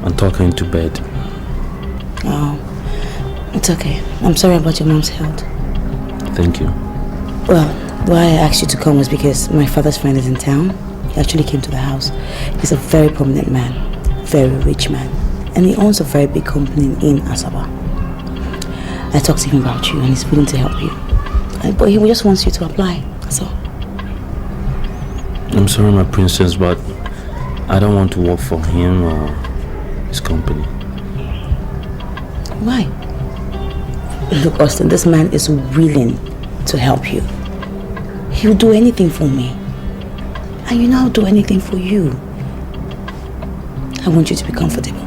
and talk her into bed. Oh, it's okay. I'm sorry about your mom's health. Thank you. Well, why I asked you to come was because my father's friend is in town. He actually came to the house. He's a very prominent man, very rich man, and he owns a very big company in Asaba. I talked to him about you and he's willing to help you. But he just wants you to apply, that's all. I'm sorry, my princess, but I don't want to work for him or his company. Why? Look, Austin, this man is willing to help you. He'll do anything for me. And you know I'll do anything for you. I want you to be comfortable.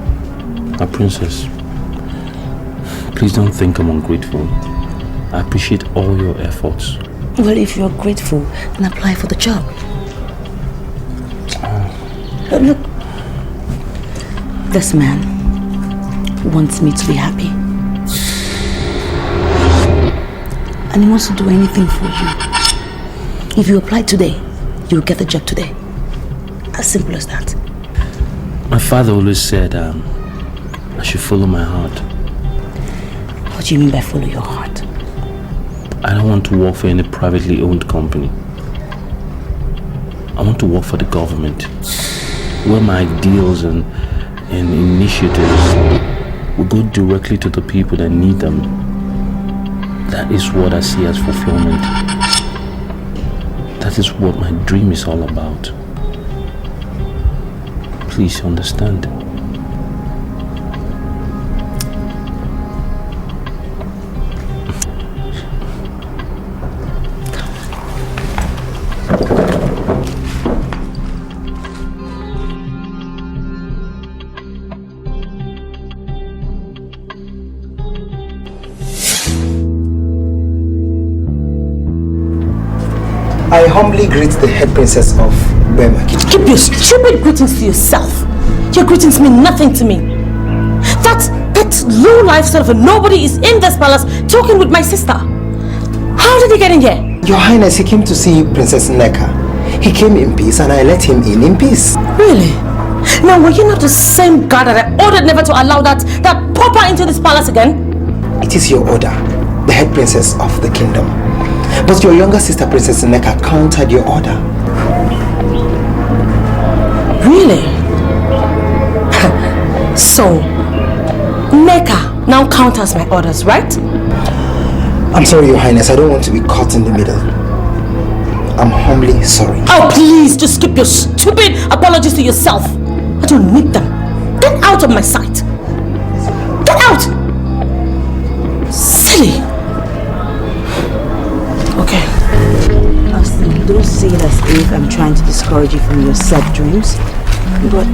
My princess, please don't think I'm ungrateful. I appreciate all your efforts. Well, if you're grateful, then apply for the job. Look, this man wants me to be happy. And he wants to do anything for you. If you apply today, you'll get the job today. As simple as that. My father always said I should follow my heart. What do you mean by follow your heart? I don't want to work for any privately owned company. I want to work for the government, where my ideals and initiatives will go directly to the people that need them. That is what I see as fulfillment. That is what my dream is all about. Please understand. I humbly greet the head princess of Burma. Keep your stupid greetings to yourself. Your greetings mean nothing to me. That low-life sort of a nobody is in this palace talking with my sister. How did he get in here? Your Highness, he came to see Princess Nneka. He came in peace and I let him in peace. Really? Now, were you not the same guard that I ordered never to allow that pauper into this palace again? It is your order, the head princess of the kingdom. But your younger sister, Princess Nneka, countered your order. Really? So, Nneka now counters my orders, right? I'm sorry, Your Highness. I don't want to be caught in the middle. I'm humbly sorry. Oh, please, just keep your stupid apologies to yourself. I don't need them. Get out of my sight. Get out! Silly. Okay. Austin, don't say it as if I'm trying to discourage you from your sad dreams. But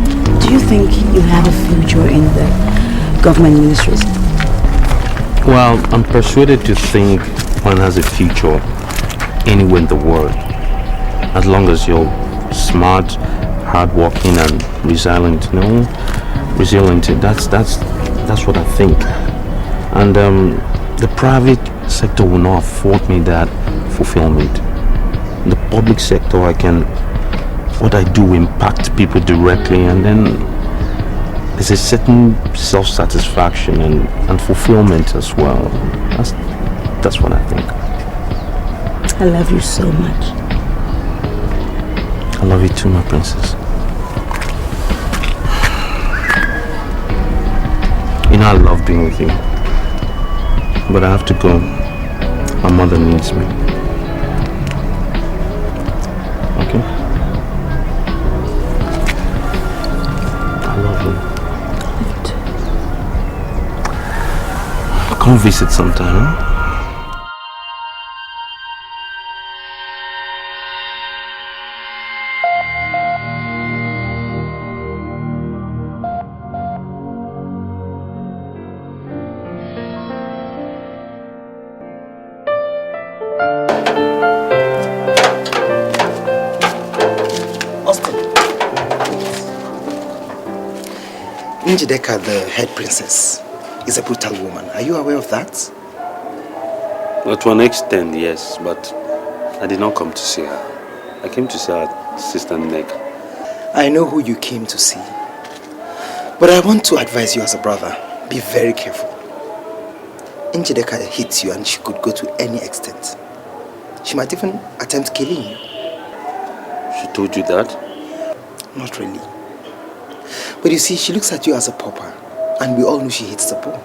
do you think you have a future in the government ministries? Well, I'm persuaded to think one has a future anywhere in the world, as long as you're smart, hardworking, and resilient. Resilient. That's what I think. And the private sector will not afford me that fulfillment. In the public sector, what I do impact people directly, and then there's a certain self-satisfaction and fulfillment as well. That's what I think. I love you so much. I love you too, my princess. You know I love being with you. But I have to go. My mother needs me. Okay? I love you. Come visit sometime, huh? Njideka, the head princess, is a brutal woman. Are you aware of that? Well, to an extent, yes, but I did not come to see her. I came to see her sister Nneka. I know who you came to see. But I want to advise you as a brother, be very careful. Njideka hits you and she could go to any extent. She might even attempt killing you. She told you that? Not really. But you see, she looks at you as a pauper, and we all know she hates the poor.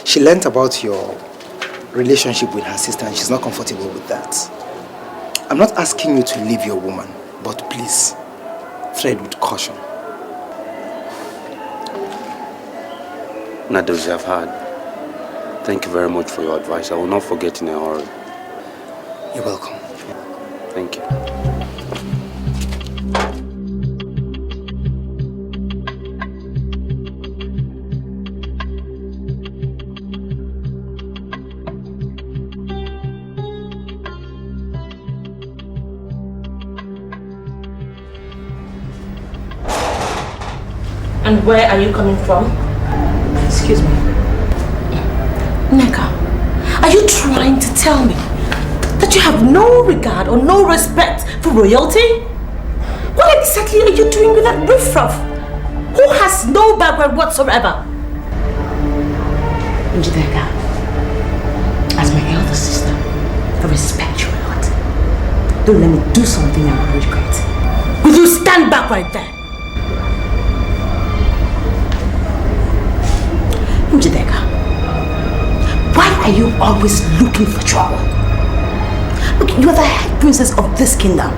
She learnt about your relationship with her sister and she's not comfortable with that. I'm not asking you to leave your woman, but please, tread with caution. Nados, I've heard. Thank you very much for your advice. I will not forget in a hurry. You're welcome. Thank you. And where are you coming from? Excuse me. Neka, are you trying to tell me that you have no regard or no respect for royalty? What exactly are you doing with that riffraff who has no background whatsoever? Njideka, as my elder sister, I respect you a lot. Don't let me do something I will regret. Will you stand back right there? Njideka, why are you always looking for trouble? Look, you are the head princess of this kingdom.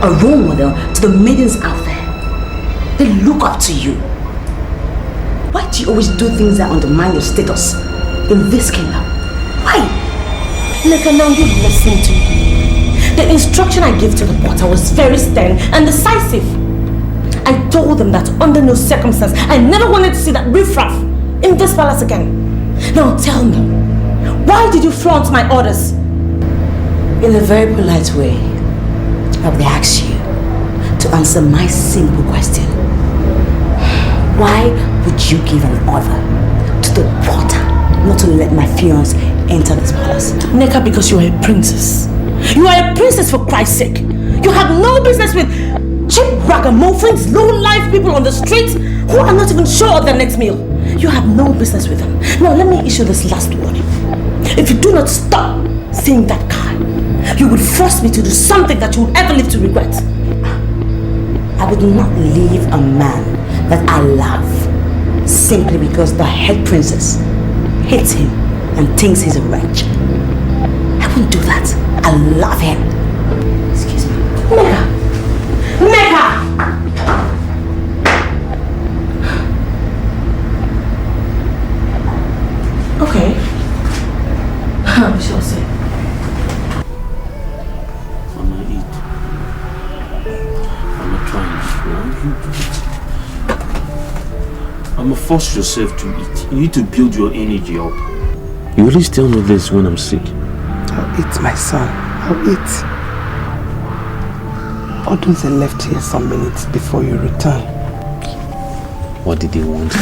A role model to the maidens out there. They look up to you. Why do you always do things that undermine your status in this kingdom? Why? Neka, now you listen to me. The instruction I gave to the porter was very stern and decisive. I told them that under no circumstance I never wanted to see that riffraff in this palace again. Now tell me, why did you flaunt my orders? In a very polite way, I would ask you to answer my simple question. Why would you give an order to the porter not to let my fiancé enter this palace? Neka, because you are a princess. You are a princess for Christ's sake. You have no business with cheap ragamuffins, low-life people on the streets who are not even sure of their next meal. You have no business with them. Now let me issue this last warning. If you do not stop seeing that car, you would force me to do something that you would ever live to regret. I would not leave a man that I love simply because the head princess hates him and thinks he's a wretch. I wouldn't do that. I love him. Excuse me. Neka! Neka! Okay. We shall see. Mama, eat. I'm not trying. You do it. Mama, force yourself to eat. You need to build your energy up. You always tell me this when I'm sick. I'll eat, my son. I'll eat. Odunze left here some minutes before you return. What did he want?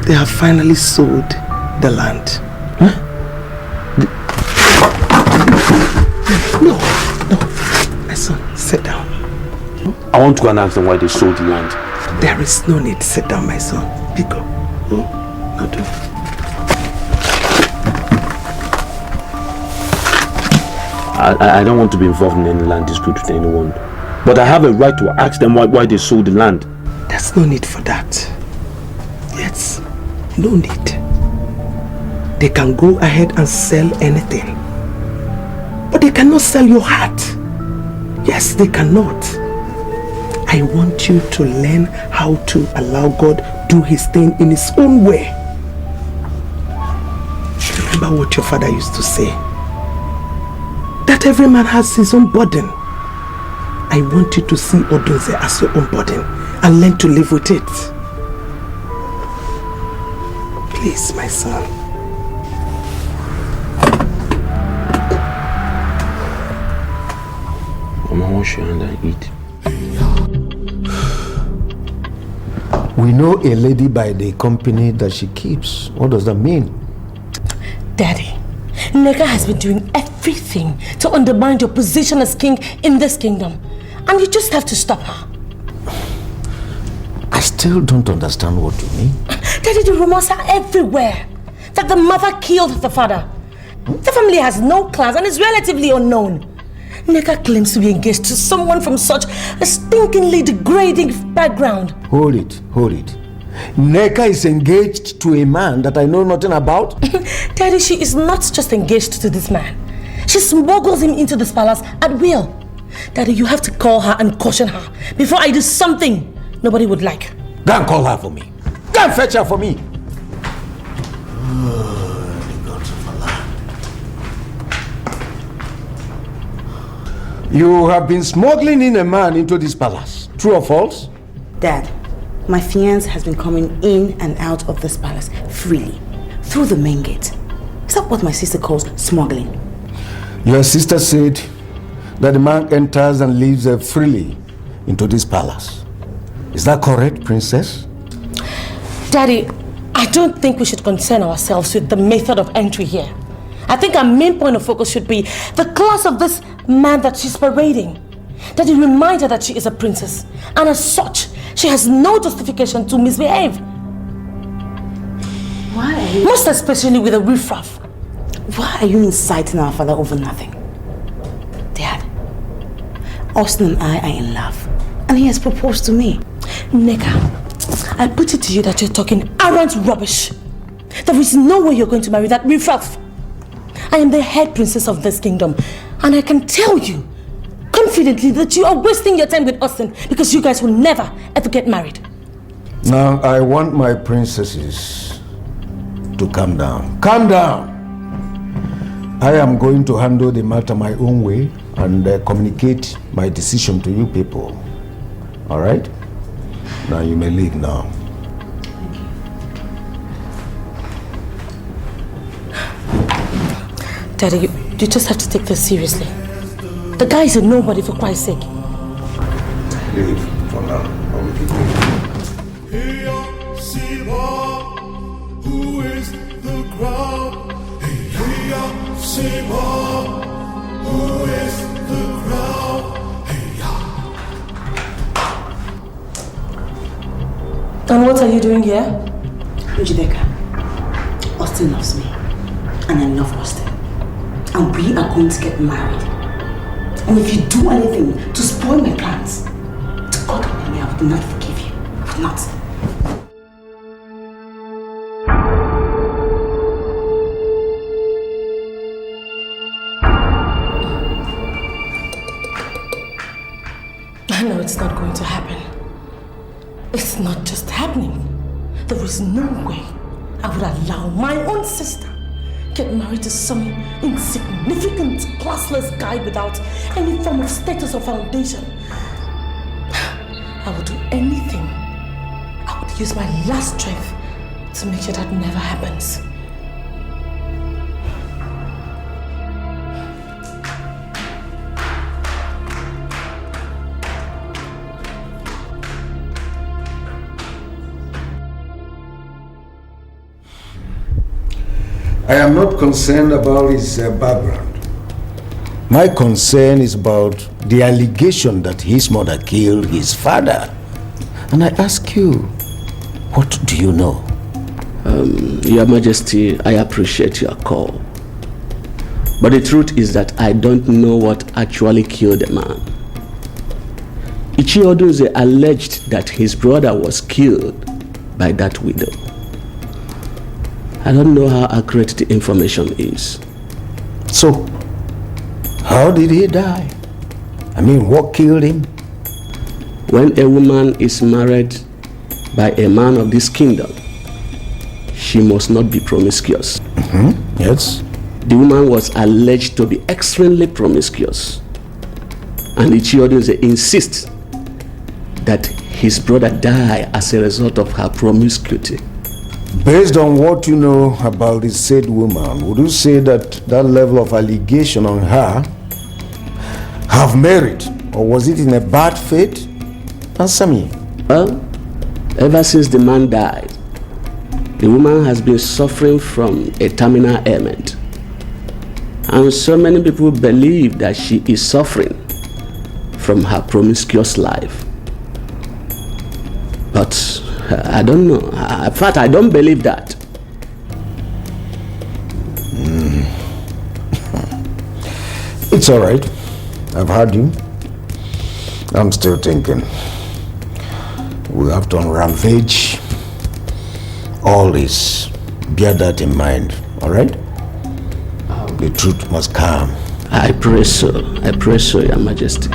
They have finally sold the land. Huh? No. My son, sit down. I want to go and ask them why they sold the land. There is no need. Sit down, my son. Pico. No, do. I don't want to be involved in any land dispute with anyone. But I have a right to ask them why they sold the land. There's no need for that. Yes, no need. They can go ahead and sell anything. But they cannot sell your heart. Yes, they cannot. I want you to learn how to allow God do his thing in his own way. Remember what your father used to say. That every man has his own burden. I want you to see Odunze as your own burden and learn to live with it. Please, my son. Mama, wash your hand and eat. We know a lady by the company that she keeps. What does that mean? Daddy, Neka has been doing everything everything to undermine your position as king in this kingdom. And you just have to stop her. I still don't understand what you mean. Daddy, the rumors are everywhere that the mother killed the father. The family has no class and is relatively unknown. Neka claims to be engaged to someone from such a stinkingly degrading background. Hold it. Neka is engaged to a man that I know nothing about? Daddy, she is not just engaged to this man. She smuggles him into this palace at will. Daddy, you have to call her and caution her before I do something nobody would like. Go and call her for me. Go and fetch her for me. You have been smuggling in a man into this palace. True or false? Dad, my fiancé has been coming in and out of this palace freely, through the main gate. Is that what my sister calls smuggling? Your sister said that the man enters and leaves freely into this palace. Is that correct, Princess? Daddy, I don't think we should concern ourselves with the method of entry here. I think our main point of focus should be the class of this man that she's parading. Daddy, remind her that she is a princess, and as such, she has no justification to misbehave. Why are you... Most especially with a riffraff. Why are you inciting our father over nothing? Dad, Austin and I are in love, and he has proposed to me. Neka, I put it to you that you're talking arrant rubbish. There is no way you're going to marry that riffraff. I am the head princess of this kingdom, and I can tell you confidently that you are wasting your time with Austin because you guys will never ever get married. Now, I want my princesses to calm down. Calm down! I am going to handle the matter my own way and communicate my decision to you people. Alright? Now you may leave now. Daddy, you just have to take this seriously. The guy is a nobody, for Christ's sake. Leave for now. I will keep Who is the crowd? Who is the crowd? And what are you doing here? Njideka, Austin loves me, and I love Austin. And we are going to get married. And if you do anything to spoil my plans, to God and me, I will not forgive you. I will not. I know it's not going to happen. It's not just happening. There is no way I would allow my own sister get married to some insignificant, classless guy without any form of status or foundation. I would do anything. I would use my last strength to make sure that never happens. I am not concerned about his background. My concern is about the allegation that his mother killed his father. And I ask you, what do you know? Your Majesty, I appreciate your call. But the truth is that I don't know what actually killed the man. Ichioduze alleged that his brother was killed by that widow. I don't know how accurate the information is. So, how did he die? I mean, what killed him? When a woman is married by a man of this kingdom, she must not be promiscuous. Yes. The woman was alleged to be extremely promiscuous. And Ichioduze insists that his brother died as a result of her promiscuity. Based on what you know about this said woman, would you say that that level of allegation on her have merit, or was it in a bad faith? Answer me. Well, ever since the man died, the woman has been suffering from a terminal ailment. And so many people believe that she is suffering from her promiscuous life. But I don't know. In fact, I don't believe that. It's all right. I've heard you. I'm still thinking. We have to rampage all this. Bear that in mind, all right? The truth must come. I pray so. I pray so, Your Majesty.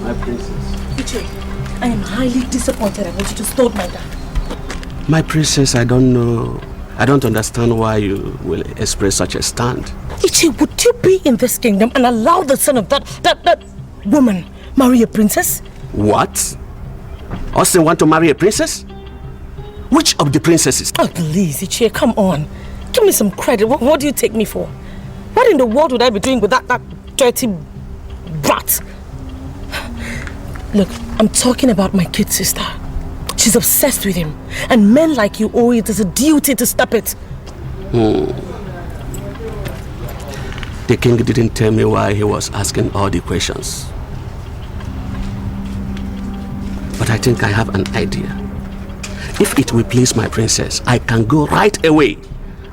My princess. Iche, I am highly disappointed at what you just told my dad. My princess, I don't know. I don't understand why you will express such a stand. Iche, would you be in this kingdom and allow the son of that woman marry a princess? What? Austin want to marry a princess? Which of the princesses? Oh, please, Iche, come on. Give me some credit. What do you take me for? What in the world would I be doing with that dirty brat? Look, I'm talking about my kid sister. She's obsessed with him. And men like you owe it as a duty to stop it. The king didn't tell me why he was asking all the questions. But I think I have an idea. If it will please my princess, I can go right away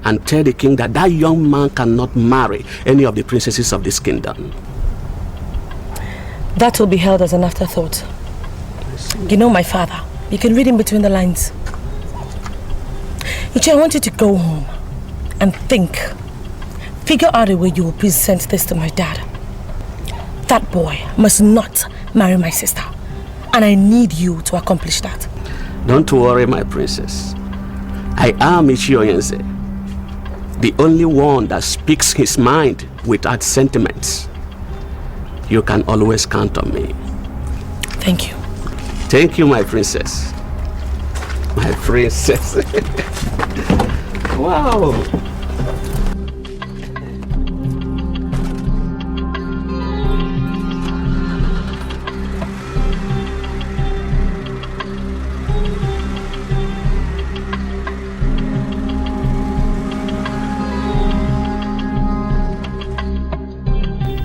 and tell the king that that young man cannot marry any of the princesses of this kingdom. That will be held as an afterthought. You know my father. You can read in between the lines. Ichi, I want you to go home and think. Figure out a way you will present this to my dad. That boy must not marry my sister. And I need you to accomplish that. Don't worry, my princess. I am Ichi Oyenze, the only one that speaks his mind without sentiments. You can always count on me. Thank you. Thank you, my princess. My princess. Wow.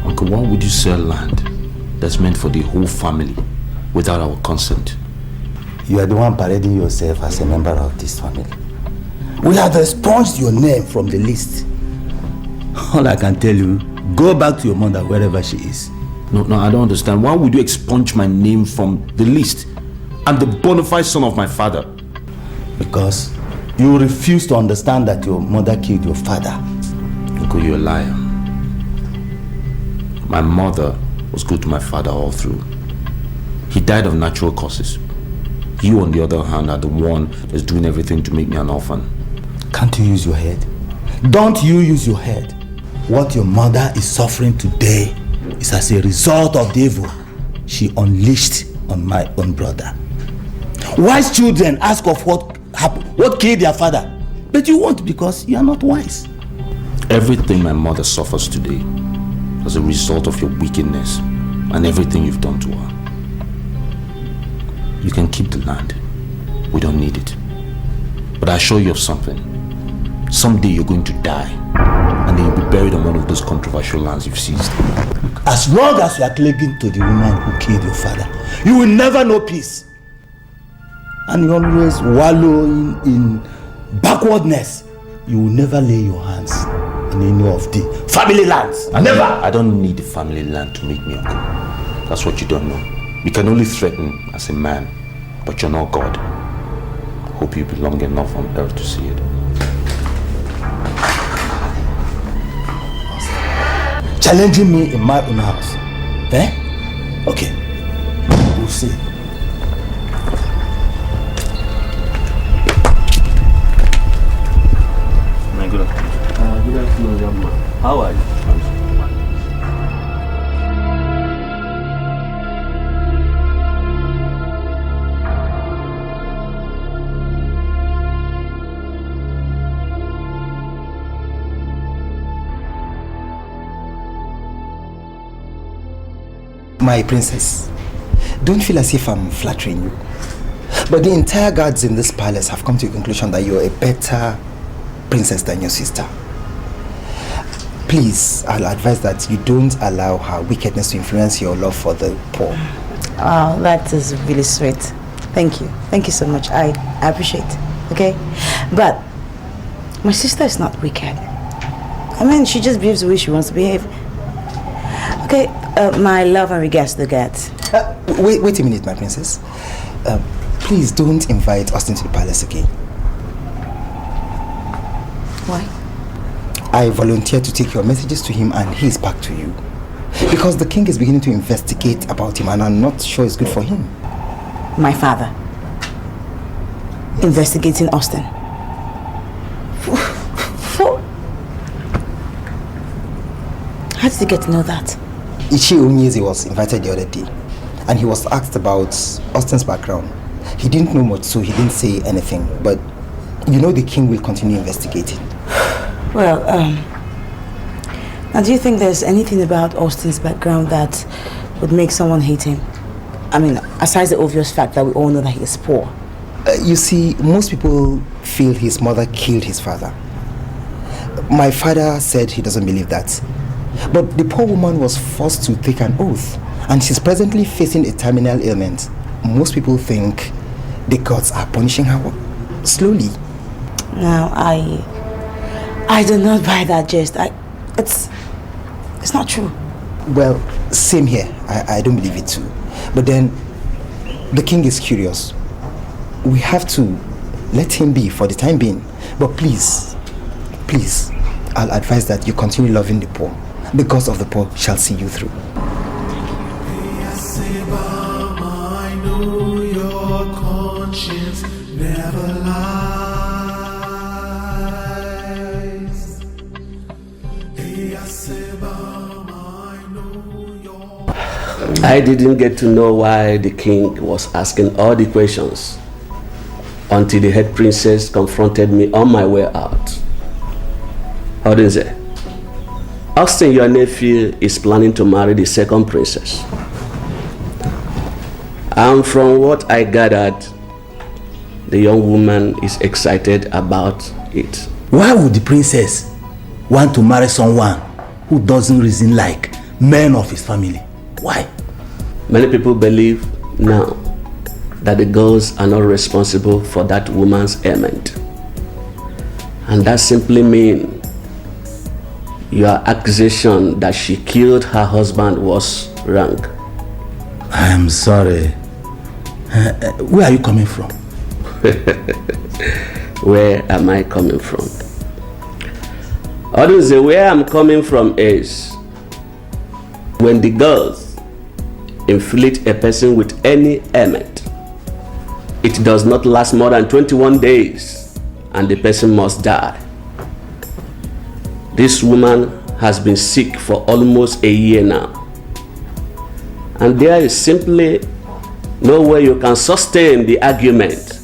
Uncle, why would you sell land that's meant for the whole family without our consent? You are the one parading yourself as a member of this family. We have expunged your name from the list. All I can tell you, go back to your mother wherever she is. No, I don't understand. Why would you expunge my name from the list? I'm the bona fide son of my father. Because you refuse to understand that your mother killed your father. Uncle, you're a liar. My mother was good to my father all through. He died of natural causes. You, on the other hand, are the one that's doing everything to make me an orphan. Can't you use your head? Don't you use your head? What your mother is suffering today is as a result of the evil she unleashed on my own brother. Wise children ask of what happened, what killed their father, but you won't because you are not wise. Everything my mother suffers today as a result of your wickedness and everything you've done to her. You can keep the land. We don't need it. But I assure you of something. Someday you're going to die, and then you'll be buried on one of those controversial lands you've seized. As long as you are clinging to the woman who killed your father, you will never know peace. And you always wallow in backwardness. You will never lay your hands on any of the family lands. Never! I don't need the family land to make me uncle. That's what you don't know. You can only threaten as a man, but you're not God. Hope you belong enough on earth to see it. Challenging me in my own house. Eh? Okay. We'll see. My good afternoon. Good afternoon, young man. How are you? My princess, don't feel as if I'm flattering you. But the entire guards in this palace have come to the conclusion that you're a better princess than your sister. Please, I'll advise that you don't allow her wickedness to influence your love for the poor. Oh, that is really sweet. Thank you. Thank you so much. I appreciate it. Okay? But my sister is not wicked. I mean, she just behaves the way she wants to behave. Okay, my love and regards to the guards. Wait a minute, my princess. Please don't invite Austin to the palace again. Why? I volunteer to take your messages to him and he's back to you. Because the king is beginning to investigate about him and I'm not sure it's good for him. My father. Investigating Austin. How did you get to know that? Ichi Onyeze was invited the other day and he was asked about Austin's background. He didn't know much, so he didn't say anything. But you know the king will continue investigating. Well, now do you think there's anything about Austin's background that would make someone hate him? I mean, aside the obvious fact that we all know that he is poor. You see, most people feel his mother killed his father. My father said he doesn't believe that. But the poor woman was forced to take an oath and she's presently facing a terminal ailment. Most people think the gods are punishing her slowly. Now, I do not buy that jest. It's not true. Well, same here. I don't believe it too. But then, the king is curious. We have to let him be for the time being. But please, I'll advise that you continue loving the poor. The gods of the poor shall see you through. I know your conscience never lies. I didn't get to know why the king was asking all the questions until the head princess confronted me on my way out. How is it? Austin, your nephew, is planning to marry the second princess. And from what I gathered, the young woman is excited about it. Why would the princess want to marry someone who doesn't reason like men of his family? Why? Many people believe now that the girls are not responsible for that woman's ailment. And that simply means your accusation that she killed her husband was wrong. I am sorry. Where are you coming from? Where am I coming from? Others say where I'm coming from is when the girls inflict a person with any ailment, it does not last more than 21 days and the person must die. This woman has been sick for almost a year now. And there is simply no way you can sustain the argument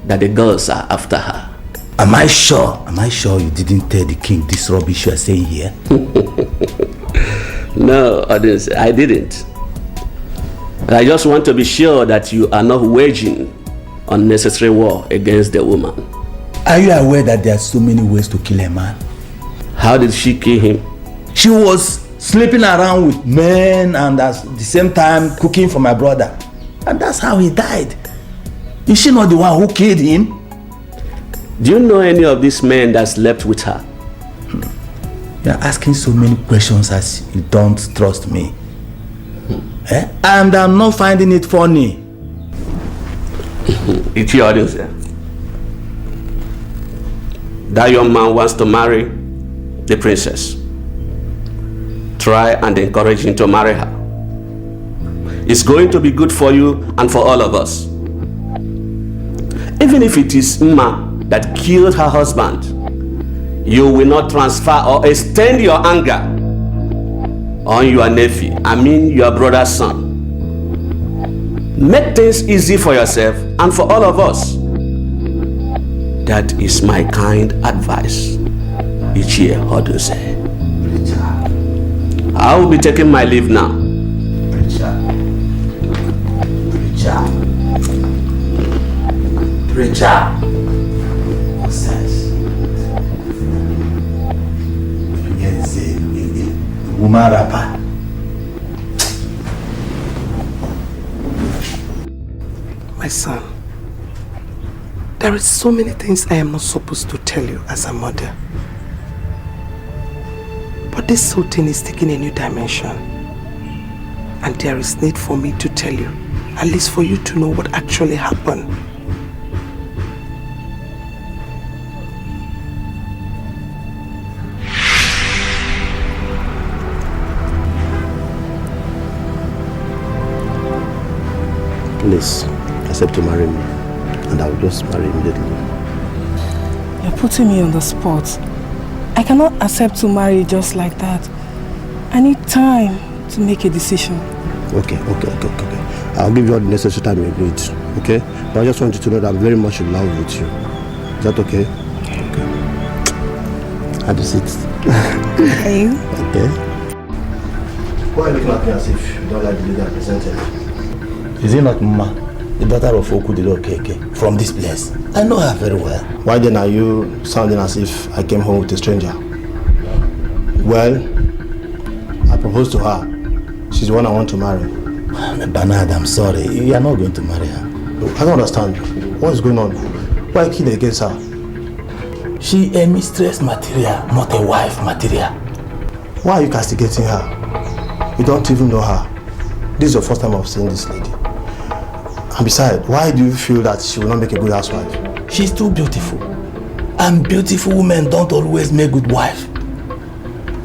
that the girls are after her. Am I sure you didn't tell the king this rubbish you are saying here? No, I didn't. But I just want to be sure that you are not waging unnecessary war against the woman. Are you aware that there are so many ways to kill a man? How did she kill him? She was sleeping around with men and at the same time cooking for my brother. And that's how he died. Is she not the one who killed him? Do you know any of these men that slept with her? You're asking so many questions as you don't trust me. And I'm not finding it funny. It's your audience there. That young man wants to marry the princess. Try and encourage him to marry her. It's going to be good for you and for all of us. Even if it is Mma that killed her husband, you will not transfer or extend your anger on your nephew, your brother's son. Make things easy for yourself and for all of us. That is my kind advice. Ichie Hodose. I will be taking my leave now. Preacher. Nonsense. Yes, a woman rapper. My son, there is so many things I am not supposed to tell you as a mother. But this whole thing is taking a new dimension. And there is need for me to tell you, at least for you to know what actually happened. Please, accept to marry me, and I will just marry immediately. You're putting me on the spot. I cannot accept to marry just like that. I need time to make a decision. Okay. I'll give you all the necessary time you need, okay? But I just want you to know that I'm very much in love with you. Is that okay? Okay. Have a seat. Okay. Okay. Why are you looking at me as if you don't like the lady I presented? Is it not Mama, the daughter of Okudilo Keke, from this place? I know her very well. Why then are you sounding as if I came home with a stranger? Well, I proposed to her. She's the one I want to marry. Bernard, I'm sorry. You are not going to marry her. I don't understand. What is going on? Why are you kidding against her? She a mistress material, not a wife material. Why are you castigating her? You don't even know her. This is your first time of seeing this lady. And besides, why do you feel that she will not make a good housewife? She's too beautiful. And beautiful women don't always make good wife.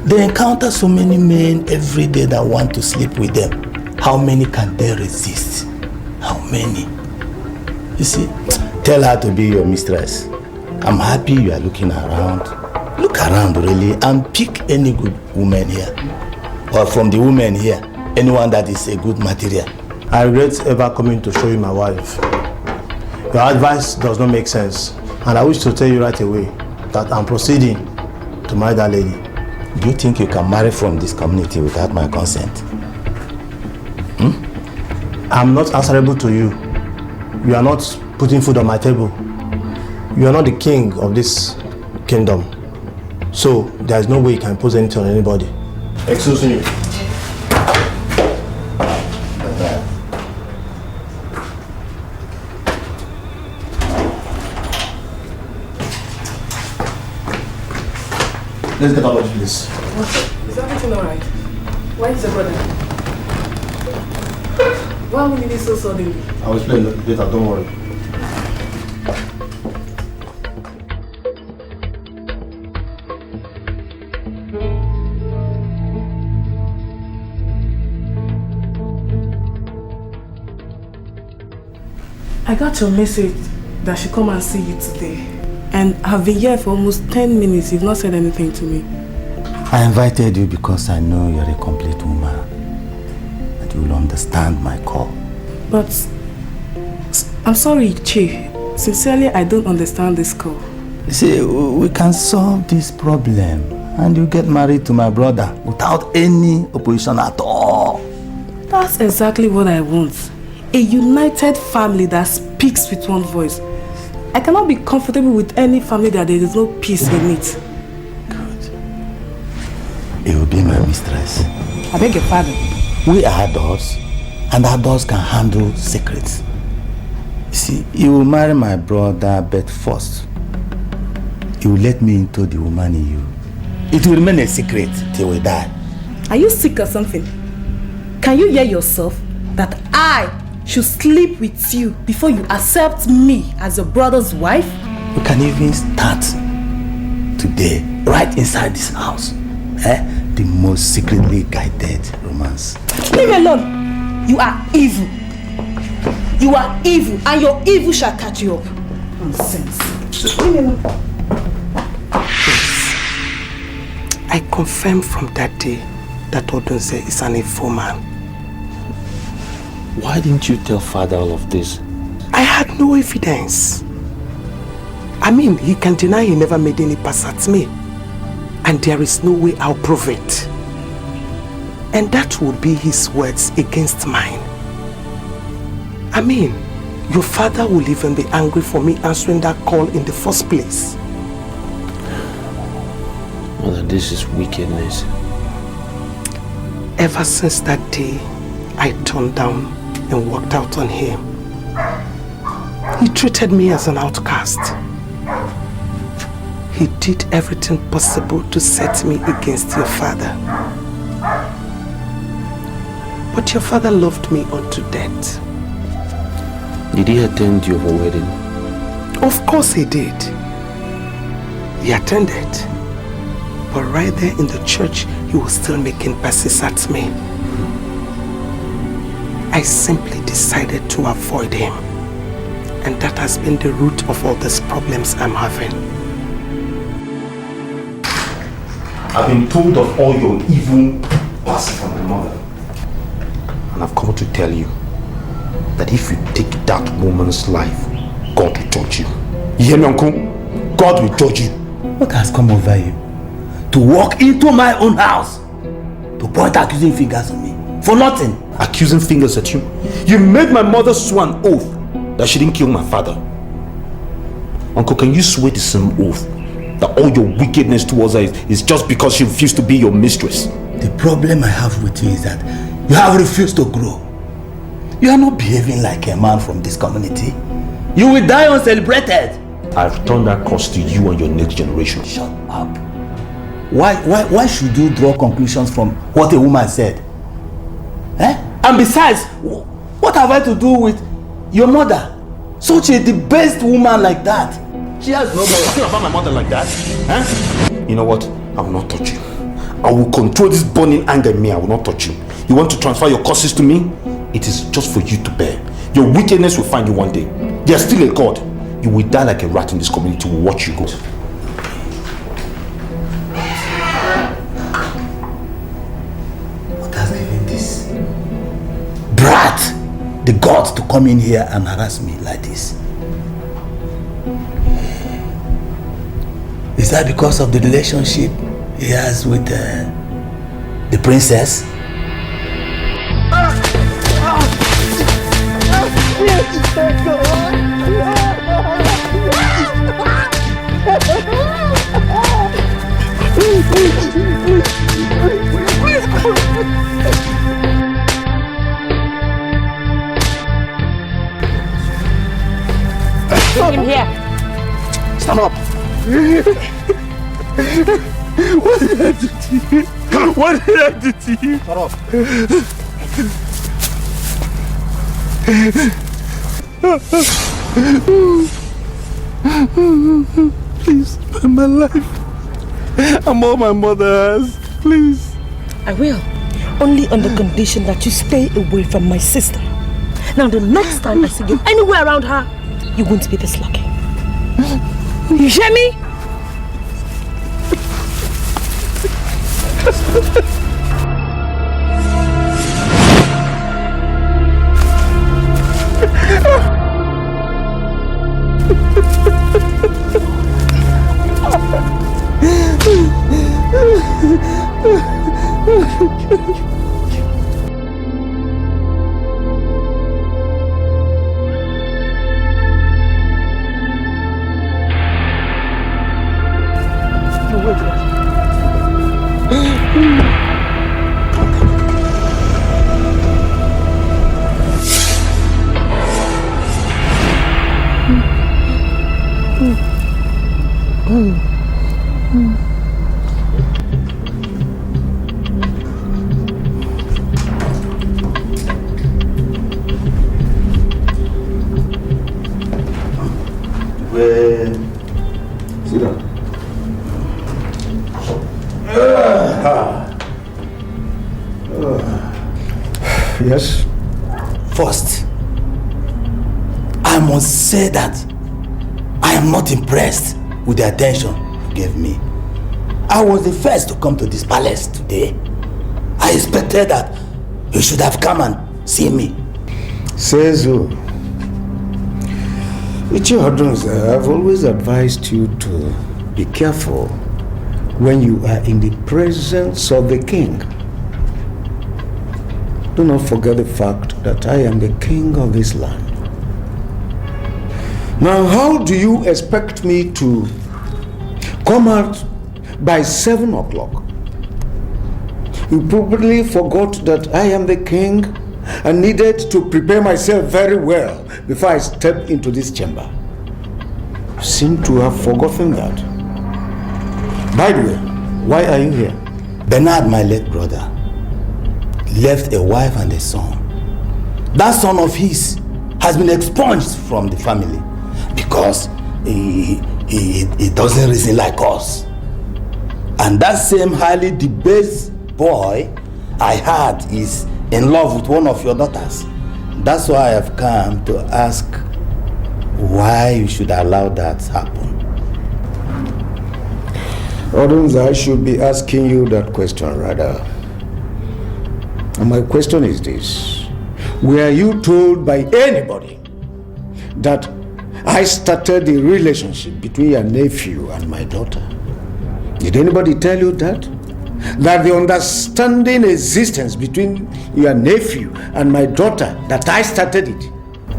They encounter so many men every day that want to sleep with them. How many can they resist? How many? You see, tell her to be your mistress. I'm happy you are looking around. Look around really and pick any good woman here. Or from the women here, anyone that is a good material. I regret ever coming to show you my wife. Your advice does not make sense. And I wish to tell you right away that I'm proceeding to marry that lady. Do you think you can marry from this community without my consent? I'm not answerable to you. You are not putting food on my table. You are not the king of this kingdom. So there is no way you can impose anything on anybody. Excuse me. Let's get out of this. Is everything alright? Where is the brother? Why will you be so suddenly? I will explain later, don't worry. I got your message that she come and see you today. And I've been here for almost 10 minutes. You've not said anything to me. I invited you because I know you're a complete woman. And you will understand my call. But I'm sorry, Chi. Sincerely, I don't understand this call. You see, we can solve this problem. And you get married to my brother without any opposition at all. That's exactly what I want. A united family that speaks with one voice. I cannot be comfortable with any family that there is no peace in it. Good. You will be my mistress. I beg your pardon. We are adults, and adults can handle secrets. You see, you will marry my brother, but first, you will let me into the woman in you. It will remain a secret till we die. Are you sick or something? Can you hear yourself that I should sleep with you before you accept me as your brother's wife? We can even start today, right inside this house. The most secretly guided romance. Leave me alone. You are evil. You are evil, and your evil shall catch you up. Nonsense. Leave me alone. I confirm from that day that Odunze is an evil man. Why didn't you tell father all of this? I had no evidence. I mean, he can deny he never made any pass at me. And there is no way I'll prove it. And that will be his words against mine. I mean, Your father will even be angry for me answering that call in the first place. Mother, this is wickedness. Ever since that day, I turned down and walked out on him. He treated me as an outcast. He did everything possible to set me against your father. But your father loved me unto death. Did he attend your wedding? Of course he did. He attended. But right there in the church, he was still making passes at me. I simply decided to avoid him. And that has been the root of all these problems I'm having. I've been told of all your evil past from my mother. And I've come to tell you that if you take that woman's life, God will judge you. You hear me, Uncle? God will judge you. What has come over you? To walk into my own house, to point accusing fingers at me, for nothing. Accusing fingers at you? You made my mother swear an oath that she didn't kill my father. Uncle, can you swear the same oath that all your wickedness towards her is just because she refused to be your mistress? The problem I have with you is that you have refused to grow. You are not behaving like a man from this community. You will die uncelebrated. I return that curse to you and your next generation. Shut up. Why should you draw conclusions from what a woman said? And besides, what have I to do with your mother? Such a debased woman like that. She has no talking about my mother like that. You know what? I will not touch you. I will control this burning anger in me. I will not touch you. You want to transfer your curses to me? It is just for you to bear. Your wickedness will find you one day. There's still a God. You will die like a rat in this community. We'll watch you go. What has given this brat the guts to come in here and harass me like this? Is that because of the relationship he has with the princess? Bring him here. Stand up. What did I do to you? What did I do to you? Shut up. Please spare my life. I'm all my mother has. Please. I will. Only on the condition that you stay away from my sister. Now the next time I see you anywhere around her, you won't be this lucky. You hear me? Sit down. Yes? First, I must say that I am not impressed with the attention you gave me. I was the first to come to this palace today. I expected that you should have come and seen me. Says who? I've always advised you to be careful when you are in the presence of the king. Do not forget the fact that I am the king of this land. Now, how do you expect me to come out by 7 o'clock? You probably forgot that I am the king and needed to prepare myself very well before I step into this chamber. You seem to have forgotten that. By the way, why are you here? Bernard, my late brother, left a wife and a son. That son of his has been expunged from the family because he doesn't reason like us. And that same highly debased boy I heard is in love with one of your daughters. That's why I have come to ask why you should allow that happen. Odunza, I should be asking you that question rather. And my question is this. Were you told by anybody that I started the relationship between your nephew and my daughter? Did anybody tell you that? That the understanding existence between your nephew and my daughter, that I started it?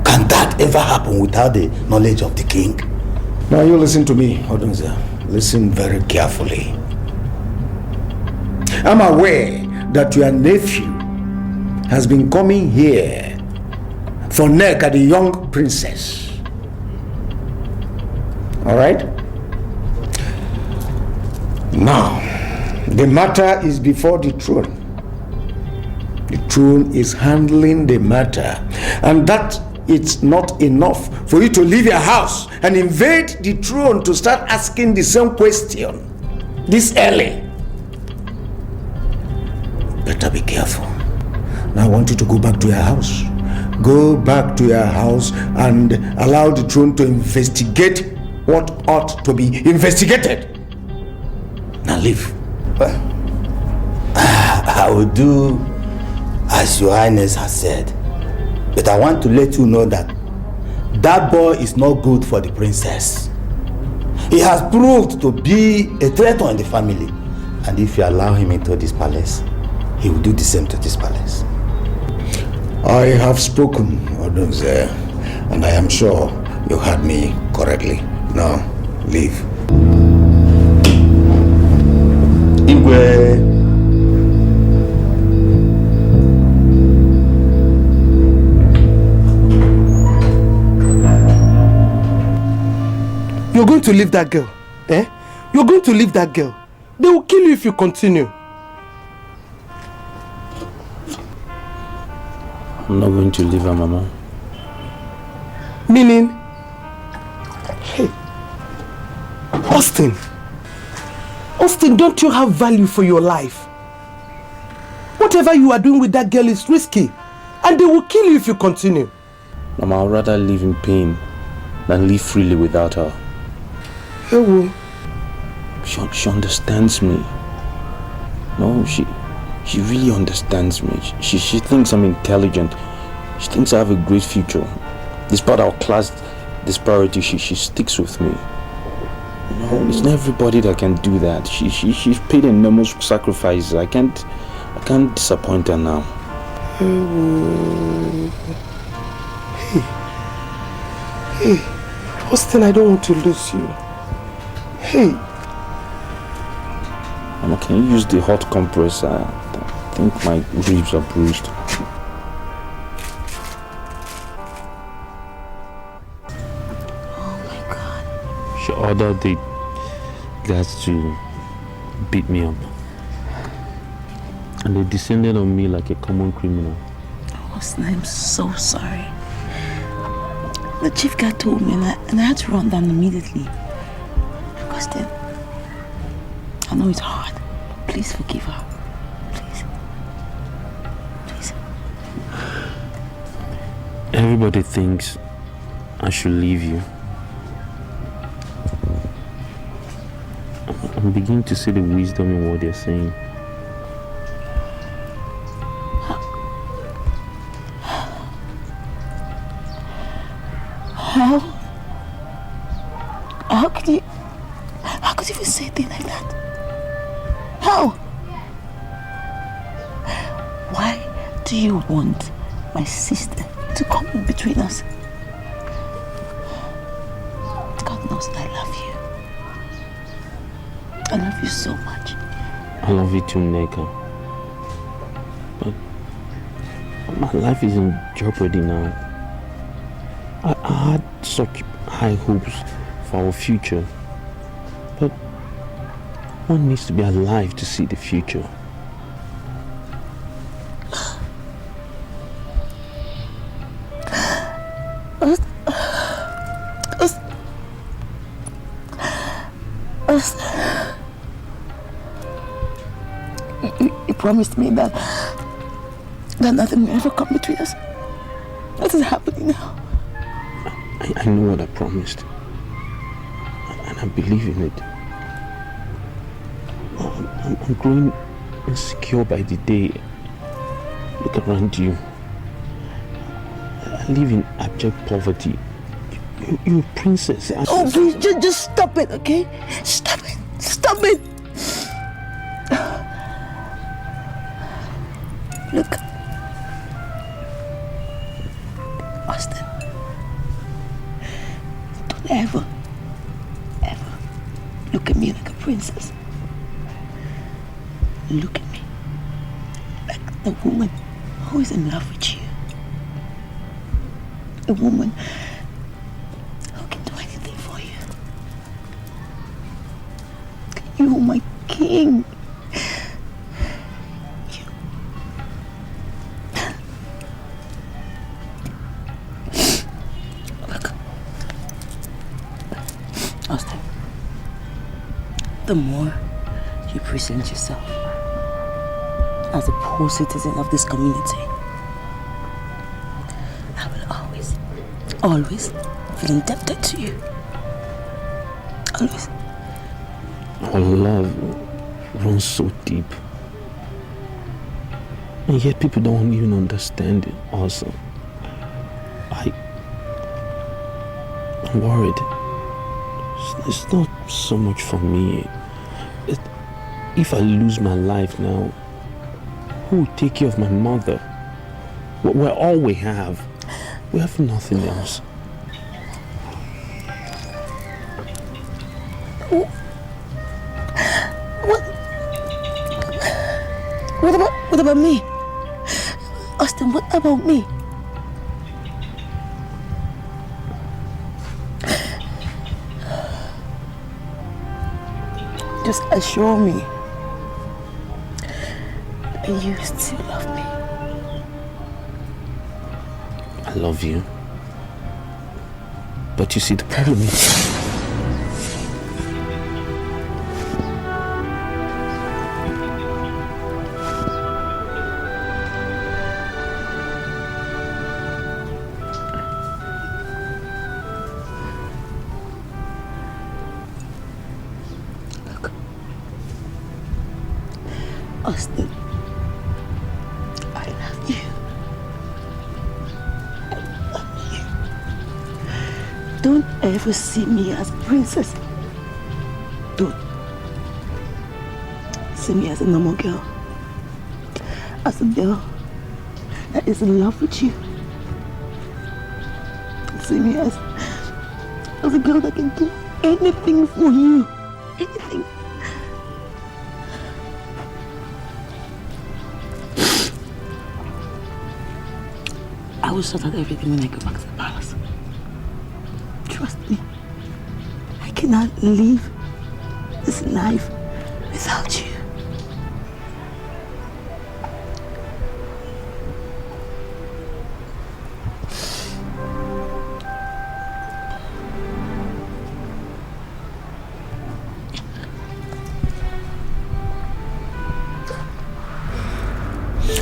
Can that ever happen without the knowledge of the king? Now you listen to me, Odunza. Listen very carefully. I'm aware that your nephew has been coming here for neck at the young princess. All right? Now, the matter is before the throne. The throne is handling the matter, and that it's not enough for you to leave your house and invade the throne to start asking the same question this early. Better be careful. Now I want you to go back to your house. Go back to your house and allow the throne to investigate what ought to be investigated. Now leave. I will do as your highness has said. But I want to let you know that that boy is not good for the princess. He has proved to be a threat on the family. And if you allow him into this palace, he will do the same to this palace. I have spoken, Odunze, and I am sure you heard me correctly. Now, leave. Igwe. You're going to leave that girl, eh? You're going to leave that girl. They will kill you if you continue. I'm not going to leave her, Mama. Meaning? Hey, Austin, don't you have value for your life? Whatever you are doing with that girl is risky, and they will kill you if you continue. Mama, I'd rather live in pain than live freely without her. She understands me. No, she really understands me. She thinks I'm intelligent. She thinks I have a great future. Despite our class disparity, she sticks with me. No, it's not everybody that can do that. She's paid enormous sacrifices. I can't disappoint her now. Hey, Austin, I don't want to lose you. Hey. Mama, can you use the hot compress? I think my ribs are bruised. Oh my God. She ordered the guards to beat me up. And they descended on me like a common criminal. Austin, I'm so sorry. The chief guard told me and I had to run down immediately. Because then, I know it's hard, but please forgive her. Please. Everybody thinks I should leave you. I'm beginning to see the wisdom in what they're saying. How could you say a thing like that? How? Why do you want my sister to come in between us? because I love you. I love you so much. I love you too, Neka. But my life is in jeopardy now. I had such high hopes for our future. But one needs to be alive to see the future. You promised me that nothing will ever come between us. What is happening now? I know what I promised, and I believe in it. I'm growing insecure by the day. Look around you. I live in abject poverty. You're a princess. Oh, please, just stop it, okay? Stop it. Stop it. Look. Austin. Don't ever look at me like a princess. Look at me like the woman who is in love with you. A woman who can do anything for you. You are my king. Look. Austin, the more you present yourself as a poor citizen of this community, I will always feel indebted to you. Always. Our love runs so deep, and yet people don't even understand it. Also, I'm worried. It's not so much for me. If I lose my life now, who will take care of my mother? We're all we have. We have nothing else. What about me? Austin, what about me? Just assure me that you still love me. I love you. But you see, the problem is... Austin, I love you. I love you. Don't ever see me as a princess. Don't. See me as a normal girl. As a girl that is in love with you. See me as a girl that can do anything for you. Anything. I will sort out everything when I go back to the palace. Trust me. I cannot live this life without you.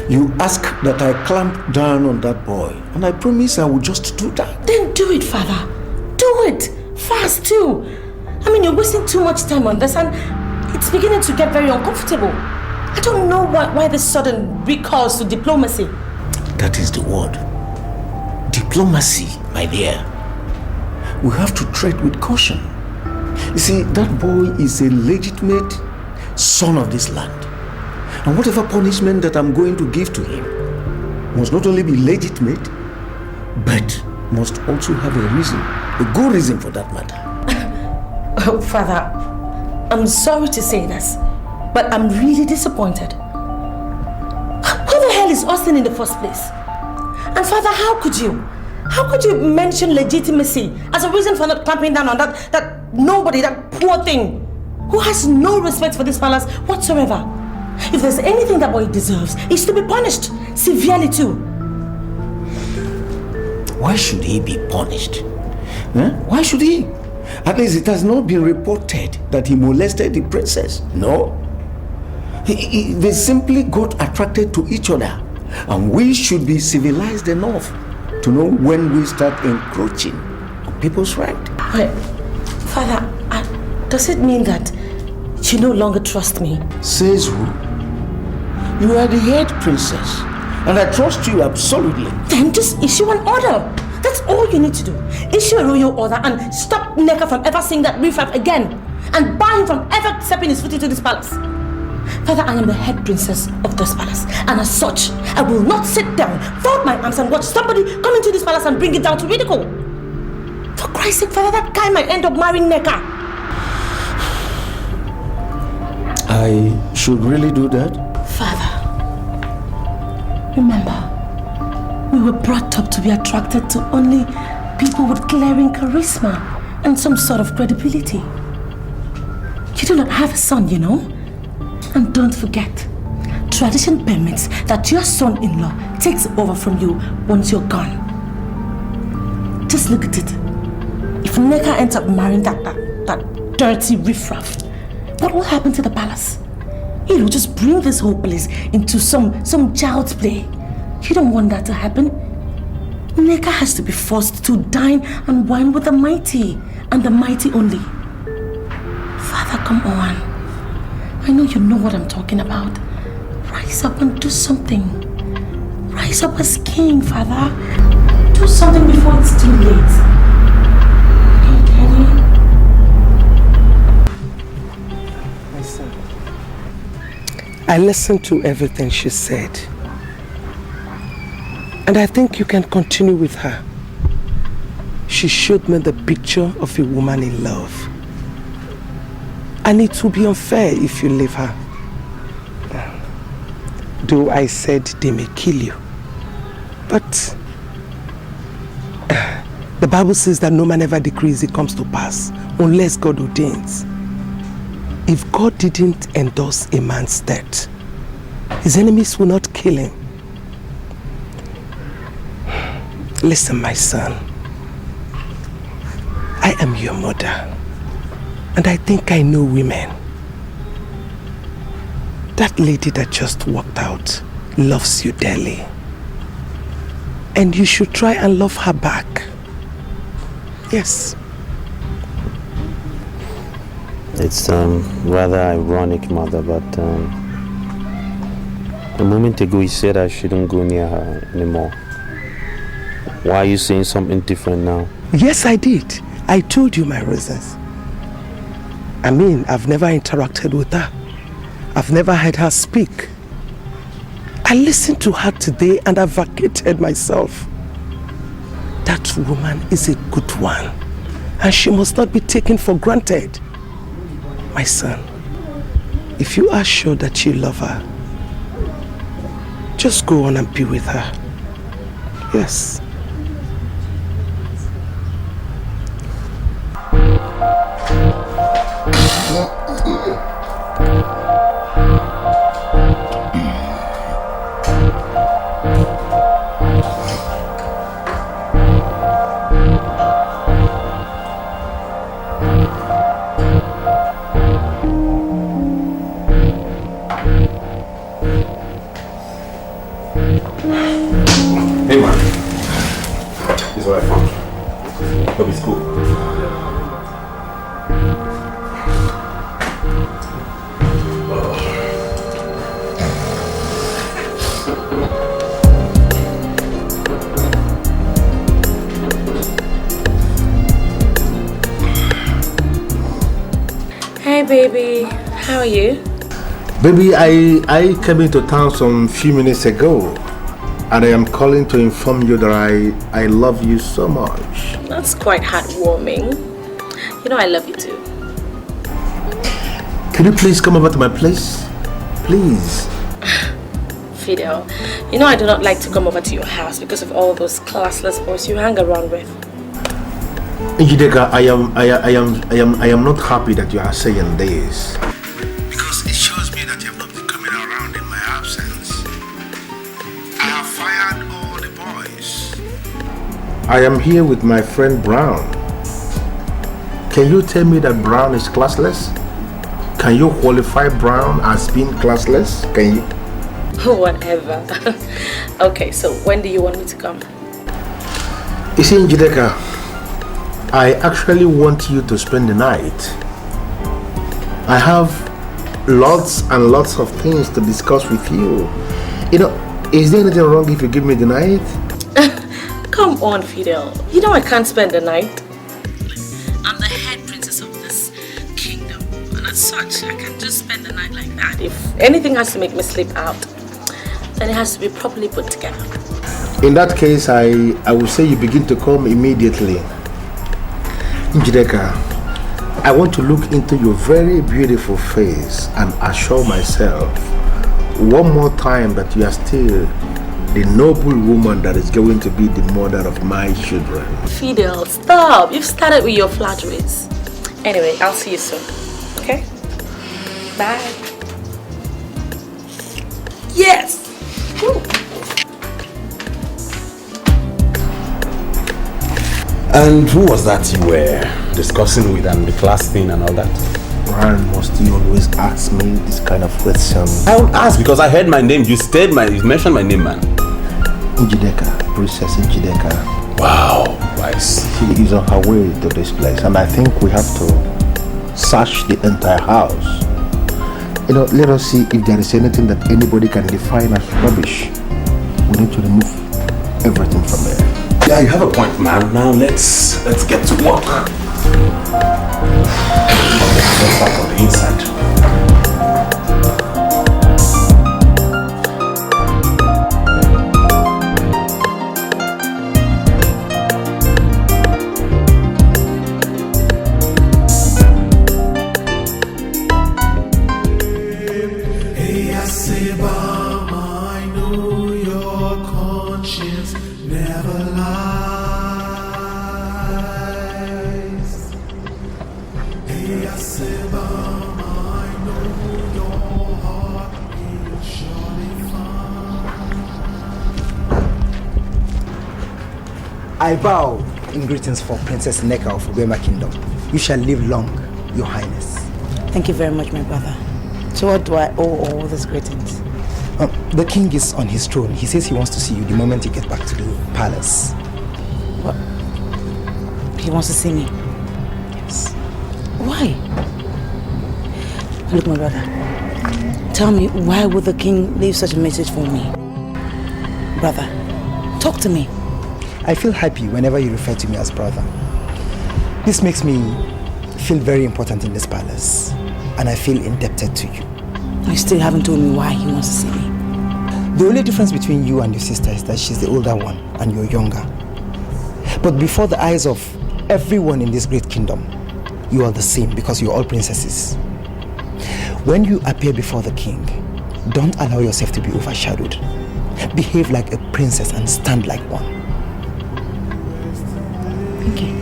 You ask that I clamp down on that boy, and I promise I will just do that. Then do it, Father. Do it. Fast too. I mean, you're wasting too much time on this, and it's beginning to get very uncomfortable. I don't know why this sudden recourse to diplomacy. That is the word. Diplomacy, my dear. We have to tread with caution. You see, that boy is a legitimate son of this land. And whatever punishment that I'm going to give to him must not only be legitimate, but must also have a reason, a good reason for that matter. Oh, Father, I'm sorry to say this, but I'm really disappointed. Who the hell is Austin in the first place? And Father, how could you mention legitimacy as a reason for not clamping down on that nobody, that poor thing, who has no respect for this palace whatsoever? If there's anything that boy deserves, it's to be punished severely too. Why should he be punished? Why should he? At least it has not been reported that he molested the princess. No. They simply got attracted to each other. And we should be civilized enough to know when we start encroaching on people's rights. Father, does it mean that you no longer trust me? Says who? You are the head princess, and I trust you absolutely. Then just issue an order. That's all you need to do. Issue a royal order and stop Neka from ever seeing that riffraff again, and bar him from ever stepping his foot into this palace. Father, I am the head princess of this palace, and as such, I will not sit down, fold my arms and watch somebody come into this palace and bring it down to ridicule. For Christ's sake, Father, that guy might end up marrying Neka. I should really do that? Father, remember, we were brought up to be attracted to only people with glaring charisma and some sort of credibility. You do not have a son, you know? And don't forget, tradition permits that your son-in-law takes over from you once you're gone. Just look at it. If Neka ends up marrying that dirty riffraff, what will happen to the palace? He will just bring this whole place into some child's play. You don't want that to happen. Neka has to be forced to dine and wine with the mighty, and the mighty only. Father, come on. I know you know what I'm talking about. Rise up and do something. Rise up as king, Father. Do something before it's too late. Hey, Daddy. My son, I listened to everything she said. And I think you can continue with her. She showed me the picture of a woman in love. And it will be unfair if you leave her. Though I said they may kill you. But the Bible says that no man ever decrees it comes to pass unless God ordains. If God didn't endorse a man's death, his enemies will not kill him. Listen, my son. I am your mother. And I think I know women. That lady that just walked out loves you dearly. And you should try and love her back. Yes. It's rather ironic, Mother, but a moment ago you said I shouldn't go near her anymore. Why are you saying something different now? Yes, I did. I told you my reasons. I mean, I've never interacted with her. I've never heard her speak. I listened to her today and I vacated myself. That woman is a good one, and she must not be taken for granted. My son, if you are sure that you love her, just go on and be with her. Yes. Hey man, this is what I found. Hope it's cool. Hey baby, how are you? Baby, I came into town some few minutes ago, and I am calling to inform you that I love you so much. That's quite heartwarming. You know I love you too. Can you please come over to my place? Please. Fidel, you know I do not like to come over to your house because of all those classless boys you hang around with. Njideka, I am not happy that you are saying this. Because it shows me that you have not been coming around in my absence. I have fired all the boys. I am here with my friend Brown. Can you tell me that Brown is classless? Can you qualify Brown as being classless? Can you? Whatever. Okay, so when do you want me to come? You see, Njideka, I actually want you to spend the night. I have lots and lots of things to discuss with you. You know, is there anything wrong if you give me the night? Come on, Fidel. You know I can't spend the night. I'm the head princess of this kingdom. And as such, I can't just spend the night like that. If anything has to make me sleep out, then it has to be properly put together. In that case, I will say you begin to come immediately. Njideka, I want to look into your very beautiful face and assure myself one more time that you are still the noble woman that is going to be the mother of my children. Fidel, stop. You've started with your flatteries. Anyway, I'll see you soon. Okay? Bye. Yes! Woo. And who was that you were discussing with and the class thing and all that? Brian, must you always ask me this kind of question? I won't ask because I heard my name. You mentioned my name, man. Njideka, Princess Njideka. Wow, nice. She is on her way to this place, and I think we have to search the entire house. You know, let us see if there is anything that anybody can define as rubbish. We need to remove everything from there. Yeah, you have a point, man. Now let's get to work. Let's start on the inside. I bow in greetings for Princess Neka of Ubema Kingdom. You shall live long, Your Highness. Thank you very much, my brother. So what do I owe all these greetings? The king is on his throne. He says he wants to see you the moment you get back to the palace. What? He wants to see me? Yes. Why? Look, my brother. Tell me, why would the king leave such a message for me? Brother, talk to me. I feel happy whenever you refer to me as brother. This makes me feel very important in this palace, and I feel indebted to you. You still haven't told me why he wants to see me. The only difference between you and your sister is that she's the older one and you're younger. But before the eyes of everyone in this great kingdom, you are the same because you're all princesses. When you appear before the king, don't allow yourself to be overshadowed. Behave like a princess and stand like one. Thank you.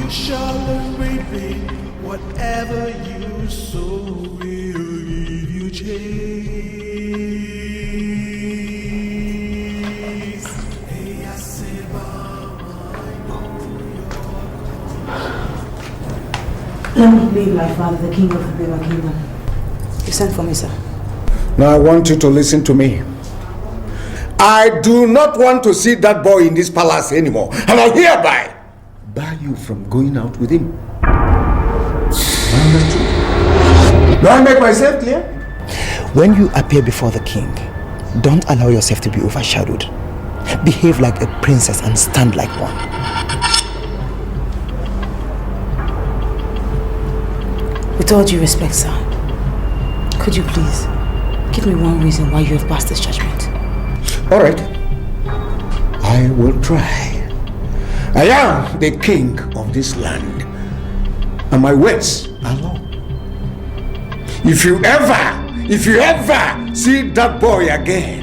You shall reap whatever you sow will give you chase. Let me be my father, the king of the Bema Kingdom. You sent for me, sir. Now I want you to listen to me. I do not want to see that boy in this palace anymore, and I hereby bar you from going out with him. Do I make myself clear? When you appear before the king, don't allow yourself to be overshadowed. Behave like a princess and stand like one. With all due respect, sir, could you please give me one reason why you have passed this judgment? All right. I will try. I am the king of this land, And my words are law. If you ever see that boy again,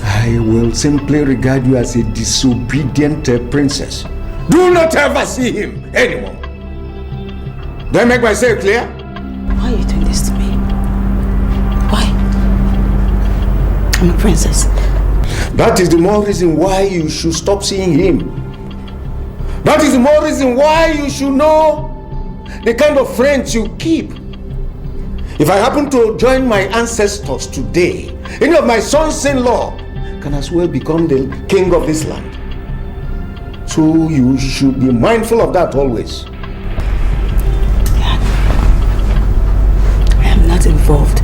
I will simply regard you as a disobedient princess. Do not ever see him anymore. Do I make myself clear? Why are you doing this to me? Why? I'm a princess. That is the more reason why you should stop seeing him. That is the more reason why you should know the kind of friends you keep. If I happen to join my ancestors today, any of my sons-in-law can as well become the king of this land. So you should be mindful of that always. I am not involved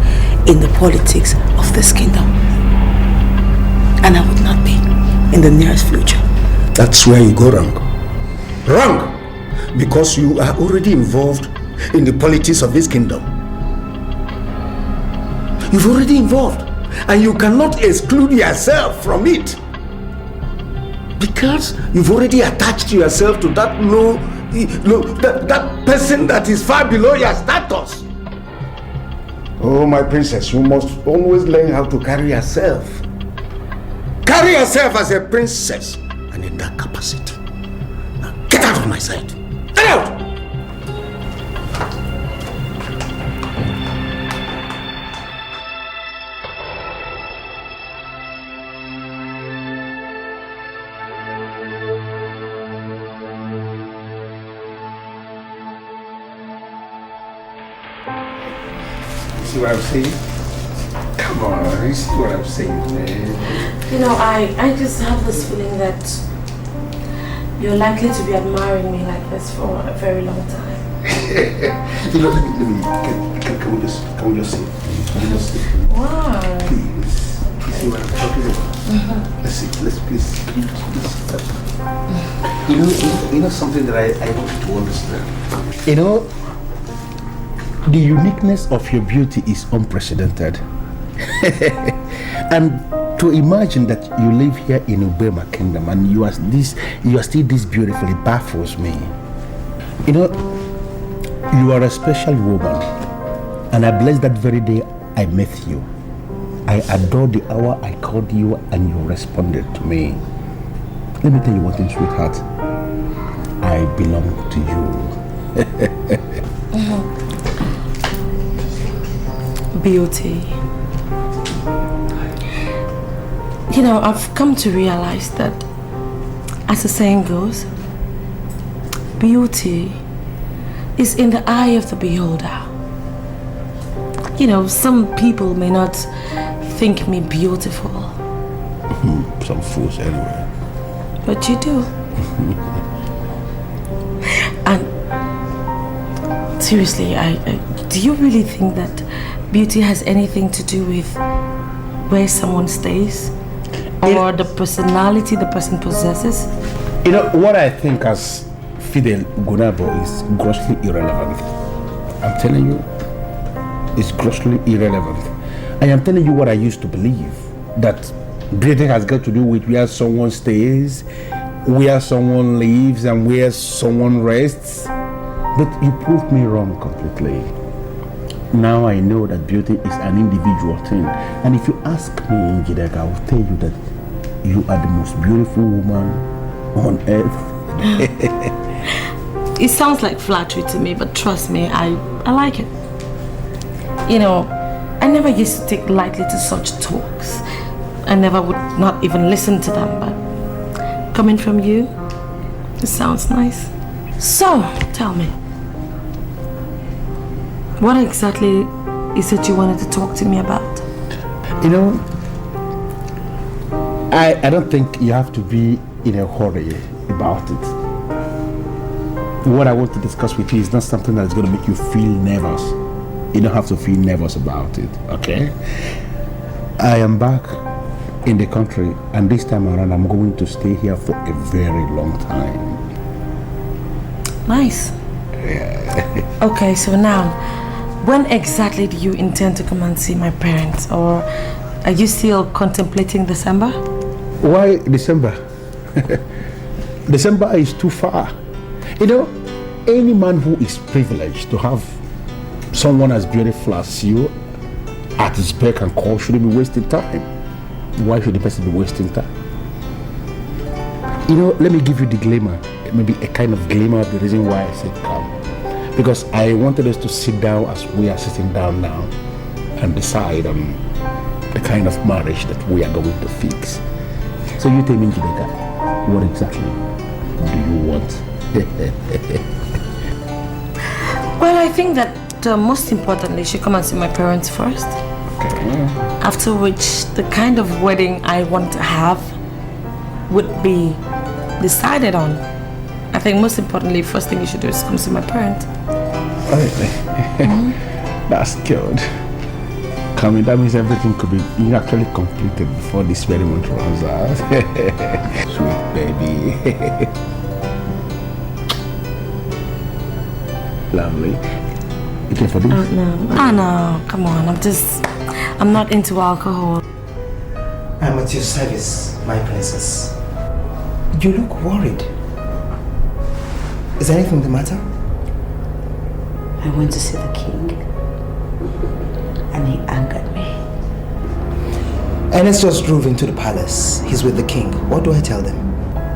in the politics of this kingdom. And I would not be in the nearest future. That's where you go wrong. Wrong! Because you are already involved in the politics of this kingdom. You've already involved, and you cannot exclude yourself from it. Because you've already attached yourself to that that person that is far below your status. Oh, my princess, you must always learn how to carry yourself. Carry yourself as a princess, and in that capacity. Now get out of my sight. Get out! See what I'm saying? Come on, you see what I'm saying, man? You know, I just have this feeling that you're likely to be admiring me like this for a very long time. You know, can we just see? Can we just see? Wow. Please. You see what I'm talking about? Let's see. Let's please. You know something that I want you to understand. You know, the uniqueness of your beauty is unprecedented. And to imagine that you live here in Ubema Kingdom and you are still this beautiful, it baffles me. You know, you are a special woman, and I bless that very day I met you. I adored the hour I called you and you responded to me. Let me tell you one thing, sweetheart. I belong to you. Beauty. You know, I've come to realize that, as the saying goes, beauty is in the eye of the beholder. You know, some people may not think me beautiful. Some fools anyway. But you do. And seriously, do you really think that beauty has anything to do with where someone stays? Or the personality the person possesses? You know, what I think as Fidel Gunabo is grossly irrelevant. I'm telling you, it's grossly irrelevant. I am telling you what I used to believe, that beauty has got to do with where someone stays, where someone lives, and where someone rests. But you proved me wrong completely. Now I know that beauty is an individual thing. And if you ask me, Njideka, I will tell you that you are the most beautiful woman on earth. It sounds like flattery to me, but trust me, I like it. You know, I never used to take lightly to such talks. I never would not even listen to them, but coming from you, it sounds nice. So, tell me, what exactly is it you wanted to talk to me about? You know, I don't think you have to be in a hurry about it. What I want to discuss with you is not something that's going to make you feel nervous. You don't have to feel nervous about it, okay? I am back in the country, and this time around I'm going to stay here for a very long time. Nice. Yeah. Okay, so now, when exactly do you intend to come and see my parents? Or are you still contemplating December? Why December? December is too far. You know, any man who is privileged to have someone as beautiful as you at his beck and call shouldn't be wasting time. Why should the person be wasting time? You know, let me give you the glimmer, maybe a kind of glimmer of the reason why I said come. Because I wanted us to sit down as we are sitting down now and decide on the kind of marriage that we are going to fix. So you tell me, Njideka, what exactly do you want? Well, I think that most importantly, she come and see my parents first. Okay. After which, the kind of wedding I want to have would be decided on. I think most importantly, first thing you should do is come see my parents. That's good. Coming, that means everything could be actually completed before this experiment runs out. Sweet baby. Lovely. You care for this? Oh no, come on, I'm not into alcohol. I'm at your service, my princess. You look worried. Is anything the matter? I went to see the king and he angered me. Ernest just drove into the palace. He's with the king. What do I tell them?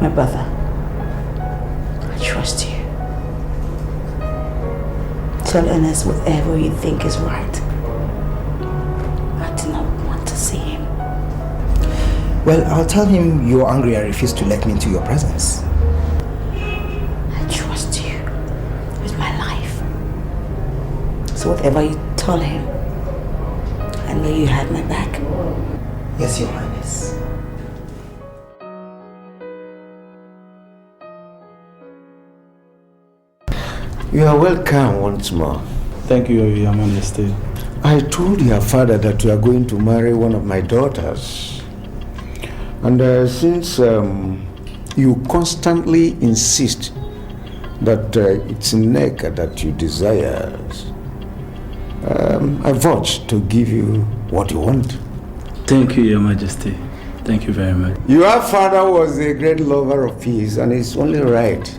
My brother, I trust you. Tell Ernest whatever you think is right. I do not want to see him. Well, I'll tell him you're angry and refuse to let me into your presence. I trust you with my life. So whatever you tell him, I know you had my back. Yes, Your Highness. You are welcome once more. Thank you, Your Majesty. I told your father that you are going to marry one of my daughters. And since you constantly insist that it's Nneka that you desire, I vote to give you what you want. Thank you, Your Majesty. Thank you very much. Your father was a great lover of peace, and it's only right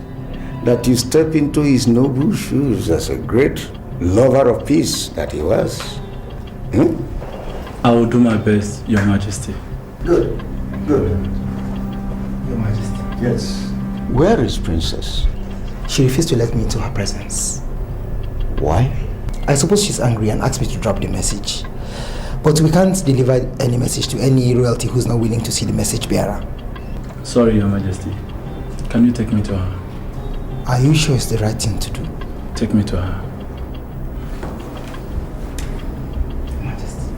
that you step into his noble shoes as a great lover of peace that he was. I will do my best, Your Majesty. Good. Good. Your Majesty. Yes. Where is Princess? She refused to let me into her presence. Why? I suppose she's angry and asked me to drop the message. But we can't deliver any message to any royalty who's not willing to see the message bearer. Sorry, Your Majesty. Can you take me to her? Are you sure it's the right thing to do? Take me to her. Your Majesty.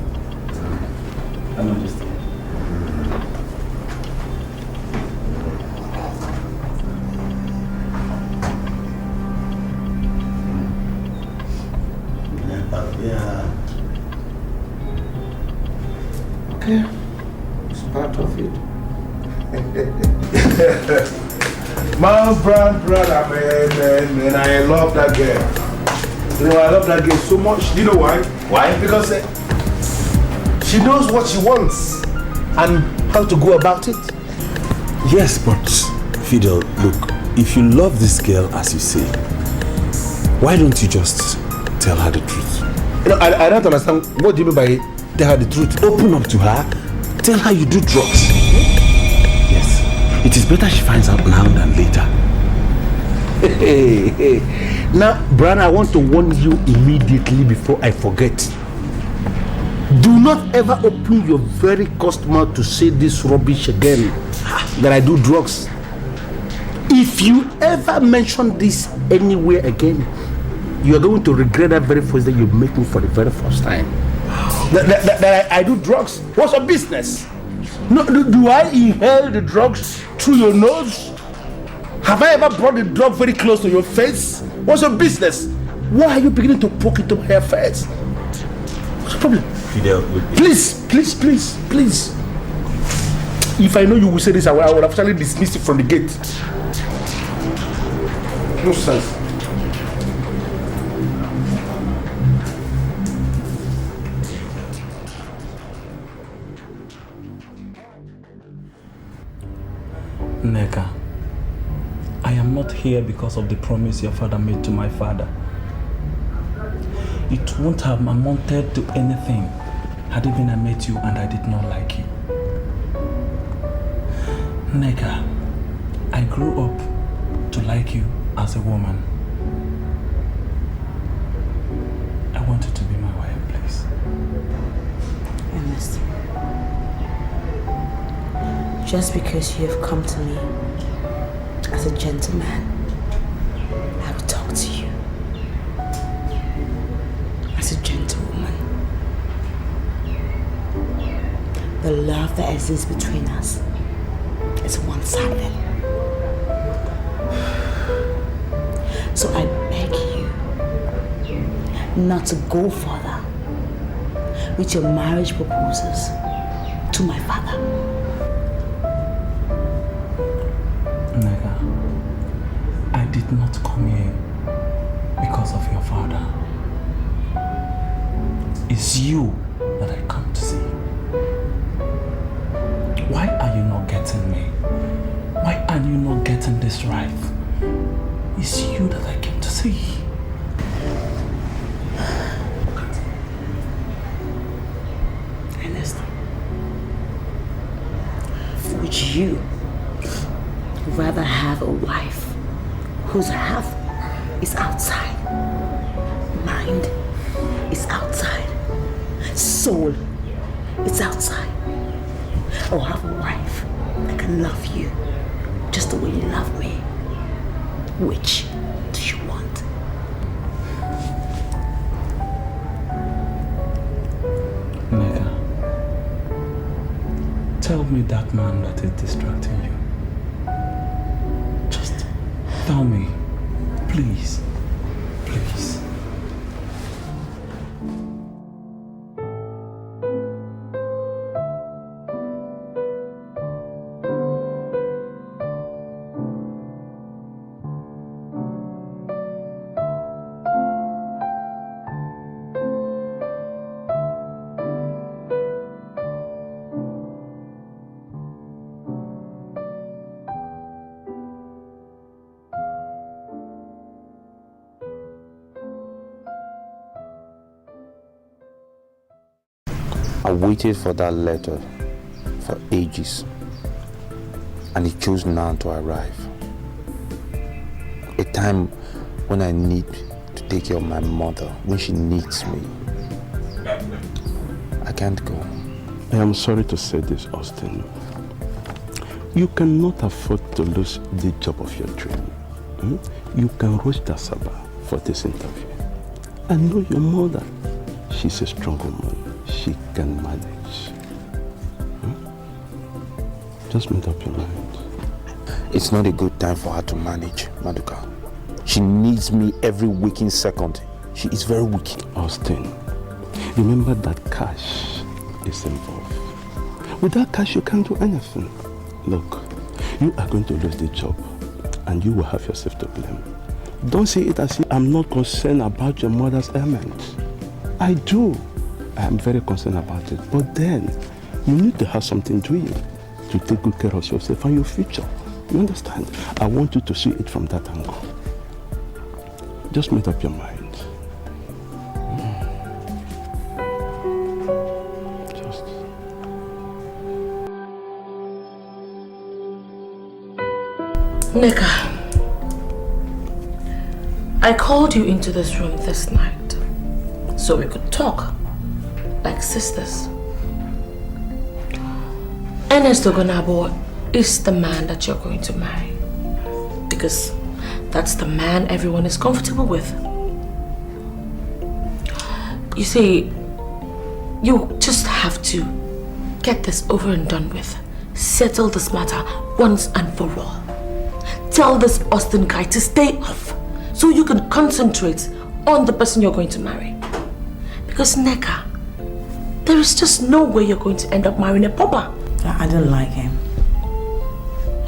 Your Majesty. Yeah. Okay. It's part of it. My brother, man, I love that girl. You know, I love that girl so much. You know why? Why? Because she knows what she wants and how to go about it. Yes, but Fidel, look, if you love this girl as you say, why don't you just tell her the truth? You know, I don't understand. What do you mean by tell her the truth? Open up to her. Tell her you do drugs. Yes. It is better she finds out now than later. Hey. Now, Brian, I want to warn you immediately before I forget. Do not ever open your very cursed mouth to say this rubbish again, that I do drugs. If you ever mention this anywhere again, you are going to regret that very first that you make me for the very first time. That I do drugs. What's your business? No, do I inhale the drugs through your nose? Have I ever brought the drug very close to your face? What's your business? Why are you beginning to poke into my face? What's the problem? Fidel, please. If I know you will say this, I would actually dismiss it from the gate. No sense. Nneka, I am am not here because of the promise your father made to my father. It won't have amounted to anything had even I met you and I did not like you. Nega, I grew up to like you as a woman. I want you to be my wife, please. Ernest, just because you have come to me as a gentleman, I will talk to you as a gentlewoman. The love that exists between us is one-sided. So I beg you not to go further with your marriage proposals to my father. Nega, I did not come here because of your father. It's you that I come to see. Why are you not getting me? Why are you not getting this right? It's you that I came to see. Ernest, would you rather have a wife whose half is outside, mind is outside, soul is outside, or have a wife that can love you just the way you love me? Which do you want? Nega, tell me that man that is distracting you. Just tell me, please, please. I waited for that letter for ages, and it chose now to arrive. A time when I need to take care of my mother, when she needs me. I can't go. I am sorry to say this, Austin. You cannot afford to lose the job of your dream. You can rush to Asaba for this interview. I know your mother. She's a strong woman. She can manage. Just make up your mind. It's not a good time for her to manage, Maduka. She needs me every waking second. She is very weak. Austin, remember that cash is involved. Without cash, you can't do anything. Look, you are going to lose the job, and you will have yourself to blame. Don't see it as if I'm not concerned about your mother's ailments. I do. I am very concerned about it. But then, you need to have something doing to take good care of yourself and your future. You understand? I want you to see it from that angle. Just make up your mind. Just. Nika, I called you into this room this night so we could talk like sisters. Ernest Ogonabo is the man that you're going to marry, because that's the man everyone is comfortable with. You see, you just have to get this over and done with. Settle this matter once and for all. Tell this Austin guy to stay off so you can concentrate on the person you're going to marry. Because Neka, there is just no way you're going to end up marrying a pauper. I don't like him.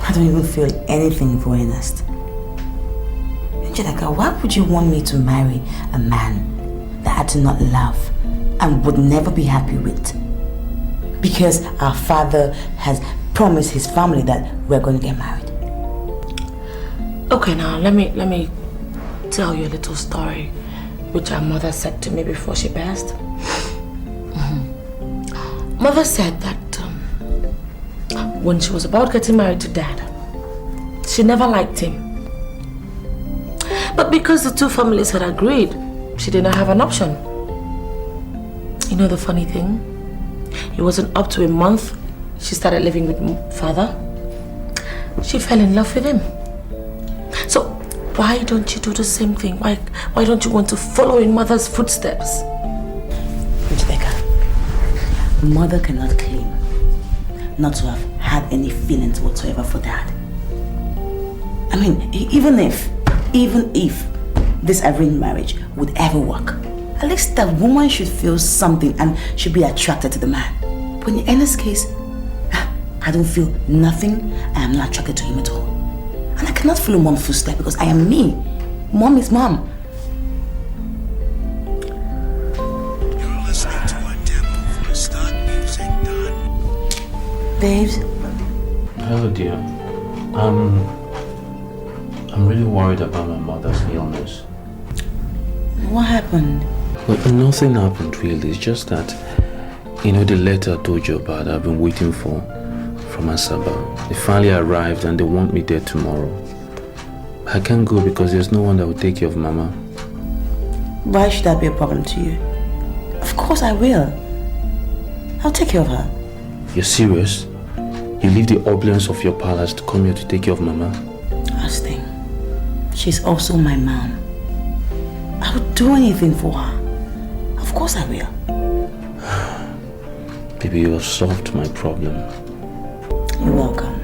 I don't even feel anything for Ernest. Angelica, why would you want me to marry a man that I do not love and would never be happy with? Because our father has promised his family that we're going to get married. Okay, now let me tell you a little story which our mother said to me before she passed. Mother said that when she was about getting married to Dad, she never liked him. But because the two families had agreed, she did not have an option. You know the funny thing? It wasn't up to a month she started living with Father. She fell in love with him. So why don't you do the same thing? Why don't you want to follow in Mother's footsteps? Mother cannot claim not to have had any feelings whatsoever for Dad. I mean, even if this arranged marriage would ever work, at least that woman should feel something and should be attracted to the man. But in Enna's case, I don't feel nothing. I am not attracted to him at all. And I cannot follow Mom's footsteps because I am me. Mom is Mom. Babes? Hello, dear. I'm really worried about my mother's illness. What happened? Well, nothing happened really. It's just that, the letter I told you about, I've been waiting for from Asaba. They finally arrived and they want me there tomorrow. I can't go because there's no one that will take care of Mama. Why should that be a problem to you? Of course I will. I'll take care of her. You're serious? You leave the opulence of your palace to come here to take care of Mama? Austin, she's also my mom. I would do anything for her. Of course I will. Baby, you have solved my problem. You're welcome.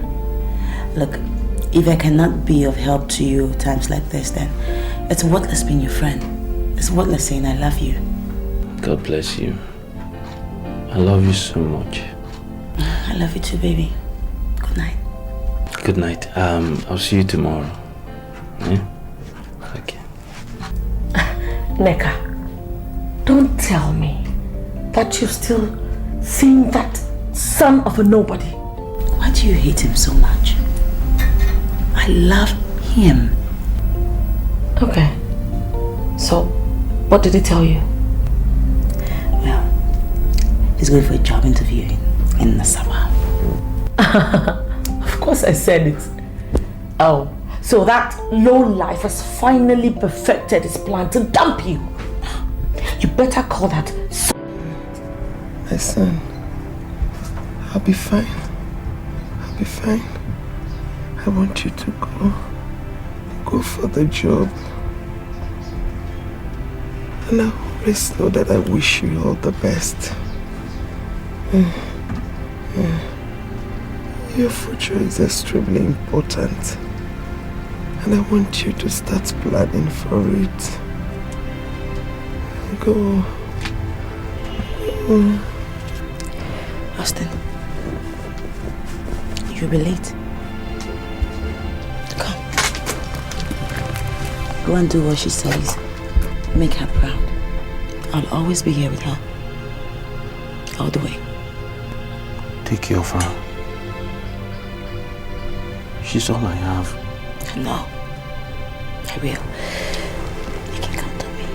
Look, if I cannot be of help to you times like this, then it's worthless being your friend. It's worthless saying I love you. God bless you. I love you so much. I love you too, baby. Good night. Good night. I'll see you tomorrow. Yeah? Okay. Neka, don't tell me that you've still seen that son of a nobody. Why do you hate him so much? I love him. Okay. So, what did he tell you? Well, he's going for a job interview in Nasaba. Of course I said it. Oh, so that low life has finally perfected his plan to dump you. You better call that son. My son, I'll be fine. I'll be fine. I want you to go for the job. And I always know that I wish you all the best. Your future is extremely important. And I want you to start planning for it. Go. Austin, you'll be late. Come. Go and do what she says. Make her proud. I'll always be here with her. All the way. Take care of her. She's all I have. No. I will. You can count on me.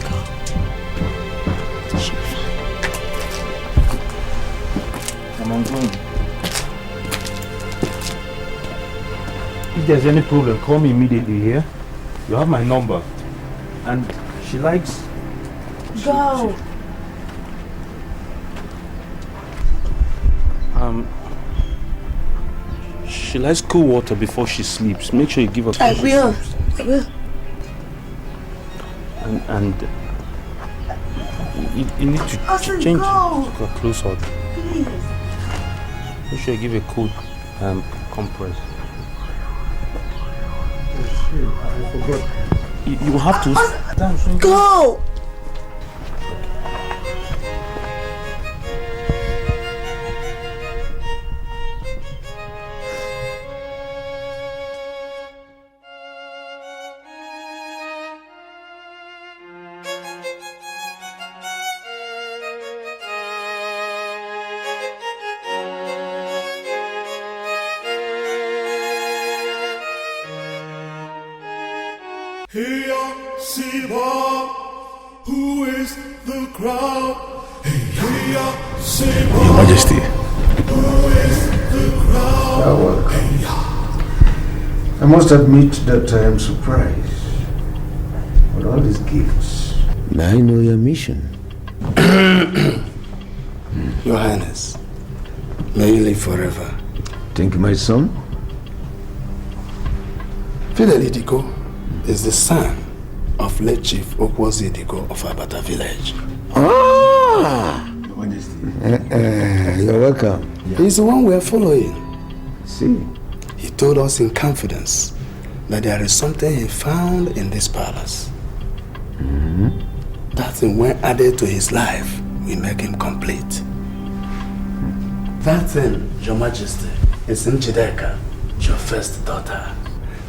Go. She'll be fine. I'm going. If there's any problem, call me immediately here. You have my number. And she likes... Go! She likes cool water before she sleeps. Make sure you give her I will. I will. And you need to change her clothes out. Please. Make sure you give a cool compress. I forgot. You have to... Go! Here, Siva, who is the crowd? Here, Siva, Your Majesty. who is the crowd? You're welcome. I must admit that I am surprised with all these gifts. Now I know your mission. Your Highness, may you live forever. Thank you, my son. Fidel Idiko is the son of late Chief Okwozi Idiko of Abata village. Ah! Your Majesty. You're welcome. He's the one we are following. See? He told us in confidence that there is something he found in this palace. That thing, when added to his life, will make him complete. That thing, Your Majesty, is Njideka, your first daughter.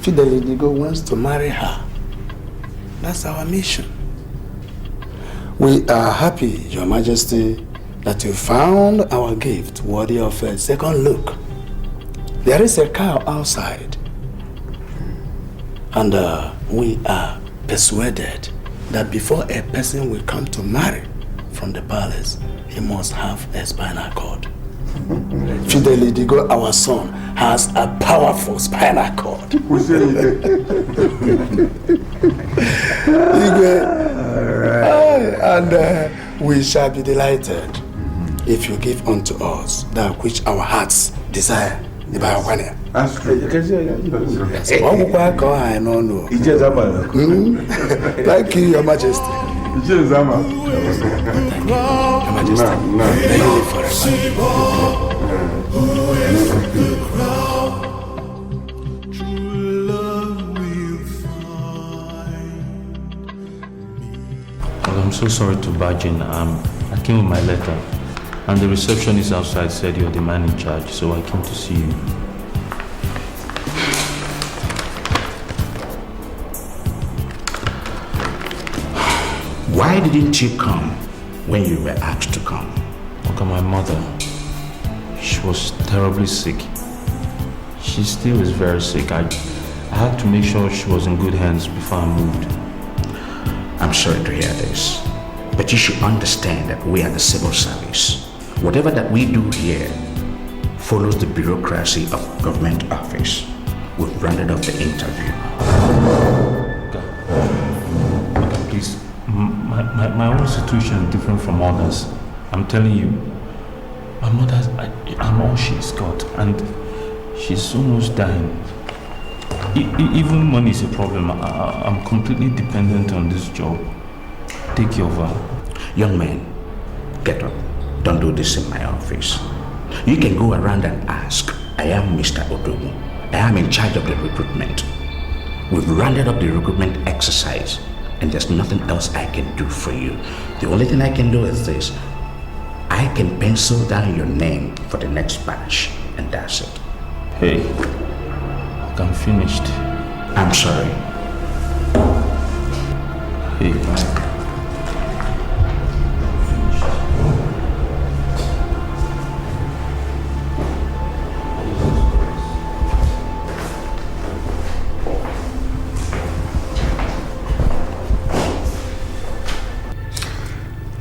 Fidel Idigo wants to marry her. That's our mission. We are happy, Your Majesty, that you found our gift worthy of a second look. There is a cow outside, and we are persuaded that before a person will come to marry from the palace, he must have a spinal cord. Fidel Idigo, our son, has a powerful spinal cord. And we shall be delighted if you give unto us that which our hearts desire. That's true. Thank you, Your Majesty. Your Majesty. May you live Well, I'm so sorry to barge in. I came with my letter, and the receptionist outside said you're the man in charge, so I came to see you. Why didn't you come when you were asked to come? Look at my mother. She was terribly sick. She still is very sick. I had to make sure she was in good hands before I moved. I'm sorry to hear this, but you should understand that we are the civil service. Whatever that we do here follows the bureaucracy of government office. We've rounded up the interview. Okay, please. My own situation is different from others. I'm telling you, my mother, I'm all she's got, and she's almost dying. Even money is a problem. I'm completely dependent on this job. Take care of her. Young man, get up. Don't do this in my office. You can go around and ask. I am Mr. Odogu. I am in charge of the recruitment. We've rounded up the recruitment exercise, and there's nothing else I can do for you. The only thing I can do is this. I can pencil down your name for the next batch, and that's it. Hey, I'm finished. I'm sorry. Hey,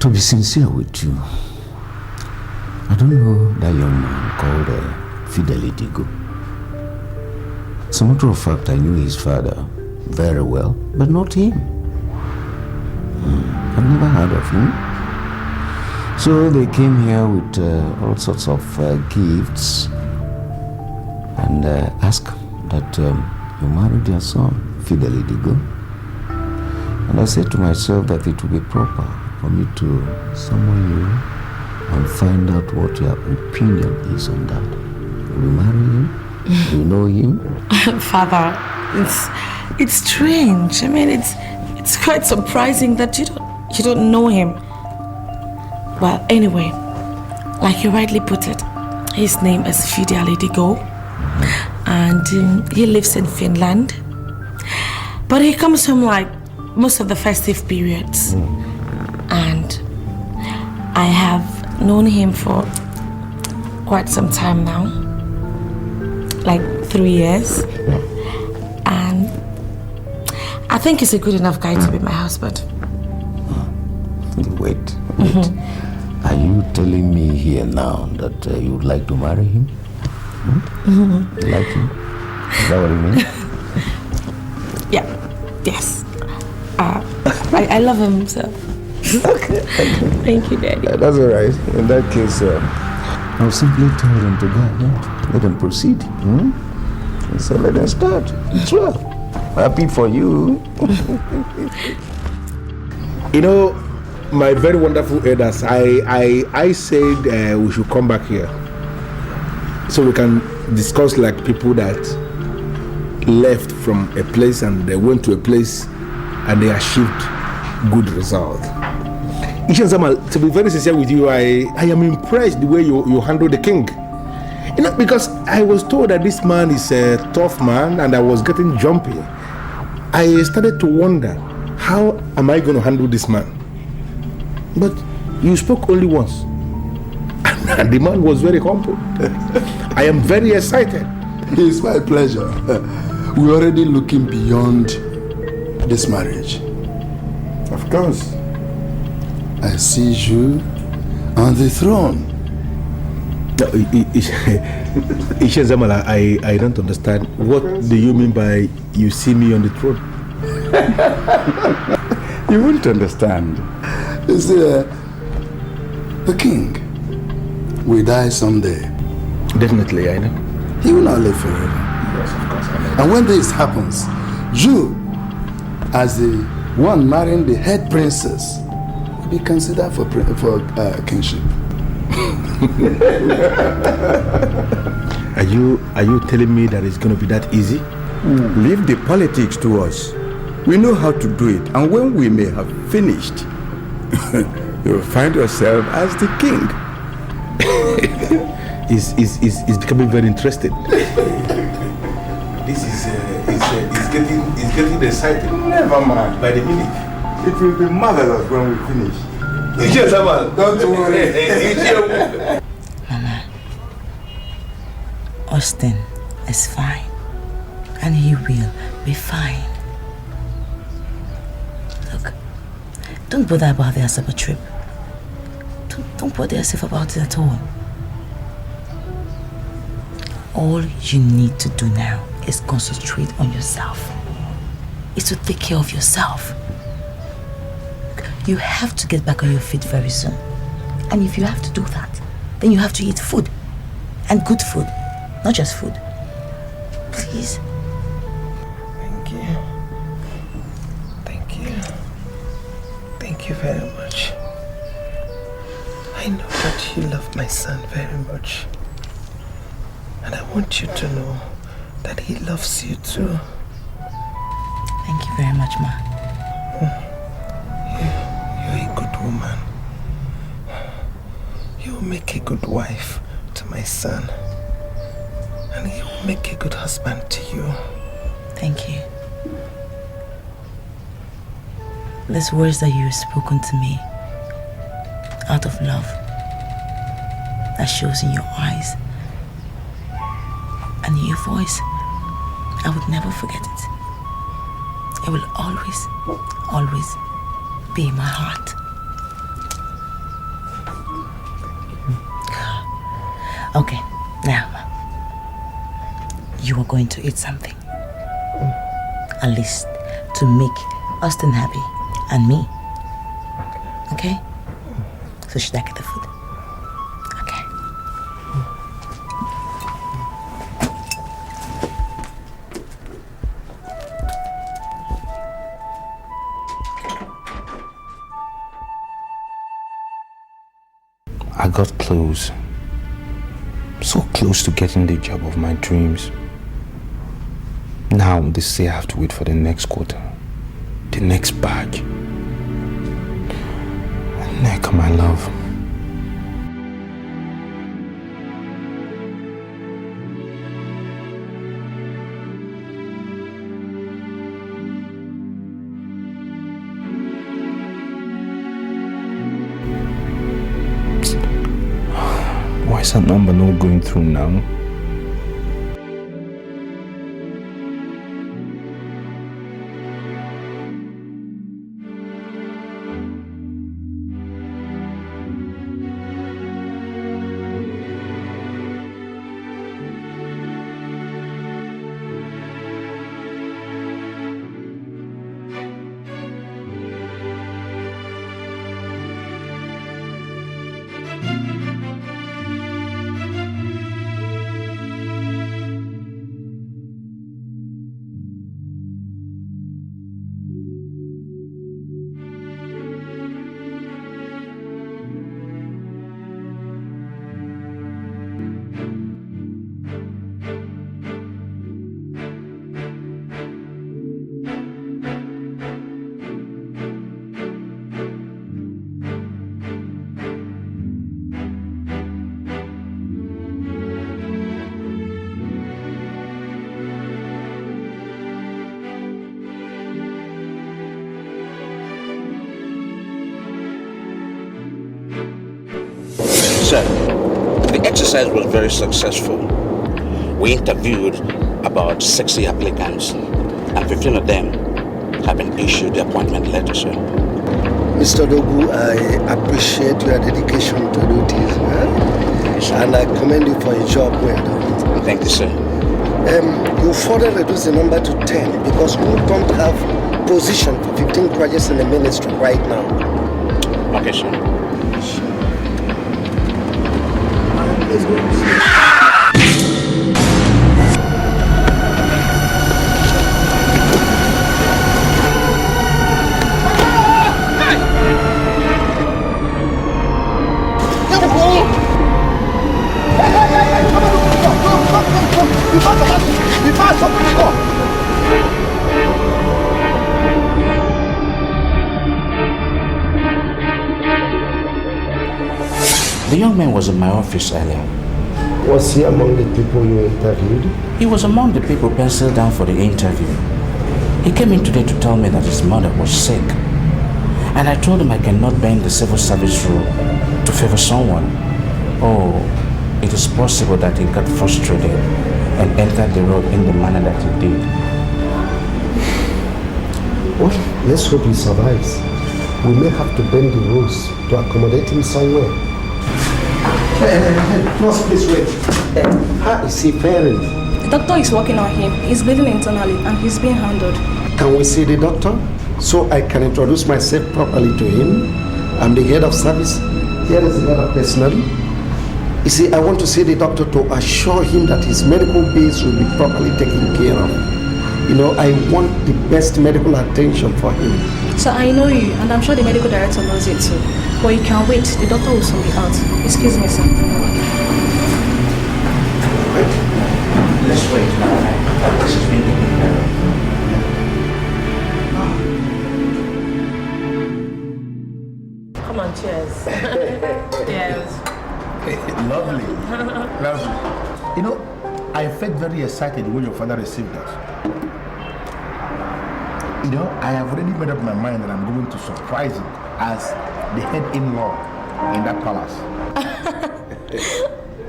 To be sincere with you, I don't know that young man called Fidel Idigo. As a matter of fact, I knew his father very well, but not him. I've never heard of him. So they came here with all sorts of gifts and asked that you marry their son, Fidel Idigo. And I said to myself that it would be proper for me to summon you and find out what your opinion is on that. Will you marry him? Do you know him? Father, it's strange. I mean, it's quite surprising that you don't know him. Well, anyway, like you rightly put it, his name is Fidel Idigo, and he lives in Finland. But he comes home like most of the festive periods. And I have known him for quite some time now, like 3 years. And I think he's a good enough guy to be my husband. Wait. Are you telling me here now that you would like to marry him? You like him? Is that what you mean? Yes. I love him, so. Thank you, Daddy. That's all right. In that case, I'll simply tell them to go. Let them proceed. So let them start. It's well. Happy for you. You know, my very wonderful elders, I said we should come back here so we can discuss like people that left from a place and they went to a place and they achieved good result. Ishan Zamal, to be very sincere with you, I am impressed the way you handle the king. You know, because I was told that this man is a tough man and I was getting jumpy. I started to wonder, how am I going to handle this man? But you spoke only once. And the man was very humble. I am very excited. It's my pleasure. We're already looking beyond this marriage. Of course. I see you on the throne. Isha Zamala, I don't understand. What do you mean by you see me on the throne? You won't understand. You see, the king will die someday. Definitely, I know. He will not live forever. Yes, of course. I know. And when this happens, you, as the one marrying the head princess, will be considered for kingship. Are you telling me that it's going to be that easy? Leave the politics to us. We know how to do it, and when we may have finished, you'll find yourself as the king. It's becoming very interesting. This is getting exciting. Never mind. By the minute. It will be marvelous when we finish. Yes, don't worry. Mama, Austin is fine, and he will be fine. Look, don't bother about the Asaba trip. Don't bother yourself about it at all. All you need to do now is concentrate on yourself. It's to take care of yourself. You have to get back on your feet very soon. And if you have to do that, then you have to eat food. And good food, not just food. Please. Thank you. Thank you. Thank you very much. I know that you love my son very much. And I want you to know that he loves you too. Thank you very much, Ma. You're a good woman. You will make a good wife to my son. And he will make a good husband to you. Thank you. These words that you have spoken to me out of love, that shows in your eyes and in your voice, I would never forget it. It will always, always be in my heart. Okay, now you are going to eat something. At least to make Austin happy and me. Okay? So should I get the food? Okay. I got close. So close to getting the job of my dreams. Now they say I have to wait for the next quarter. The next badge. Neck, my love. Why is that number not going through now? Sir, the exercise was very successful. We interviewed about 60 applicants, and 15 of them have been issued the appointment letter, sir. Mr. Dogu, I appreciate your dedication to do this, and I commend you for your job well done. Thank you, sir. You further reduce the number to 10 because we don't have position for 15 projects in the ministry right now. Okay, sir. Let's go. The young man was in my office earlier. Was he among the people you interviewed? He was among the people penciled down for the interview. He came in today to tell me that his mother was sick. And I told him I cannot bend the civil service rule to favor someone. Oh, it is possible that he got frustrated and entered the road in the manner that he did. Well, let's hope he survives. We may have to bend the rules to accommodate him somewhere. Please wait. How is he faring? The doctor is working on him. He's bleeding internally and he's being handled. Can we see the doctor so I can introduce myself properly to him? I'm the head of service. Here is the head of personnel. You see, I want to see the doctor to assure him that his medical bills will be properly taken care of. You know, I want the best medical attention for him. So I know you, and I'm sure the medical director knows it too. But you can wait. The doctor will soon be out. Excuse me, sir. Let's wait now. This is being taken care of. Come on, cheers. Yes. Lovely. Lovely. You know, I felt very excited when your father received that. You know, I have already made up my mind that I'm going to surprise him as the head-in-law in that palace.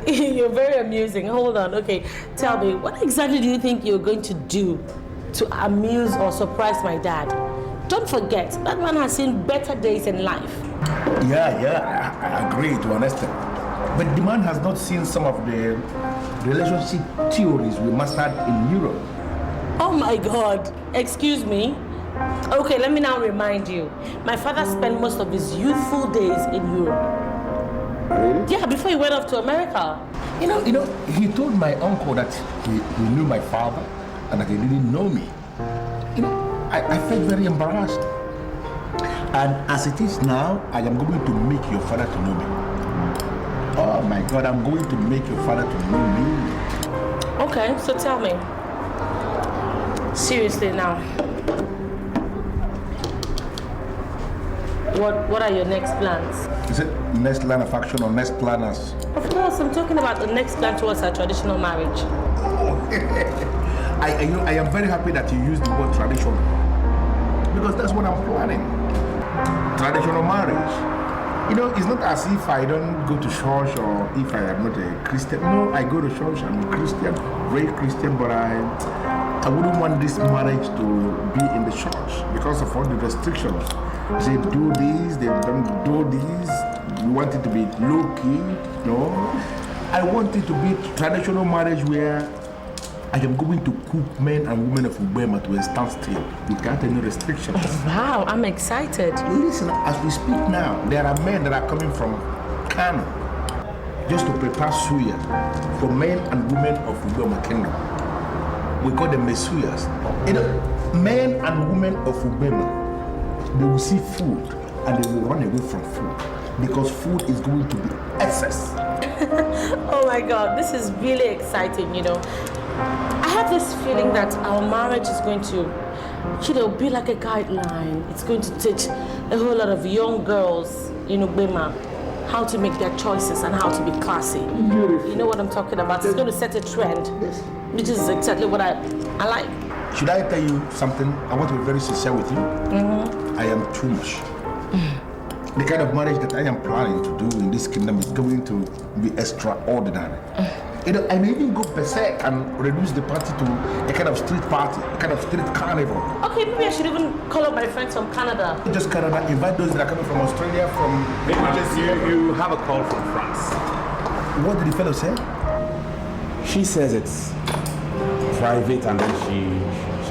You're very amusing. Hold on. Okay, tell me, what exactly do you think you're going to do to amuse or surprise my dad? Don't forget, that man has seen better days in life. Yeah, I agree to an extent. But the man has not seen some of the relationship theories we mastered in Europe. Oh my God, excuse me. Okay, let me now remind you. My father spent most of his youthful days in Europe. Really? Yeah, before he went off to America. You know, he told my uncle that he knew my father and that he didn't know me. You know, I felt very embarrassed. And as it is now, I am going to make your father to know me. Oh my God, I'm going to make your father to know me. Okay, so tell me. Seriously now. What are your next plans? Is it next line of action or next planners? Of course, I'm talking about the next plan towards our traditional marriage. I am very happy that you used the word traditional, because that's what I'm planning. Traditional marriage. You know, it's not as if I don't go to church or if I am not a Christian. No, I go to church, I'm a Christian, great Christian, but I wouldn't want this marriage to be in the church because of all the restrictions. They do this, they don't do this. You want it to be low-key, no? I want it to be traditional marriage where I am going to cook men and women of Ubema to a standstill without any restrictions. Wow, I'm excited. Listen, as we speak now, there are men that are coming from Kano just to prepare suya for men and women of Ubema Kingdom. We call them Mesuyas. You know, men and women of Ubema, they will see food and they will run away from food because food is going to be excess. Oh my God, this is really exciting, you know. I have this feeling that our marriage is going to, be like a guideline. It's going to teach a whole lot of young girls in Ubema how to make their choices and how to be classy. You know what I'm talking about? It's going to set a trend, which is exactly what I like. Should I tell you something? I want to be very sincere with you. I am too much. The kind of marriage that I am planning to do in this kingdom is going to be extraordinary. You know, I may even go berserk and reduce the party to a kind of street party, a kind of street carnival. Okay, maybe I should even call up my friends from Canada. Just Canada, invite those that are coming from Australia, from... You have a call from France. What did the fellow say? She says it's private and then she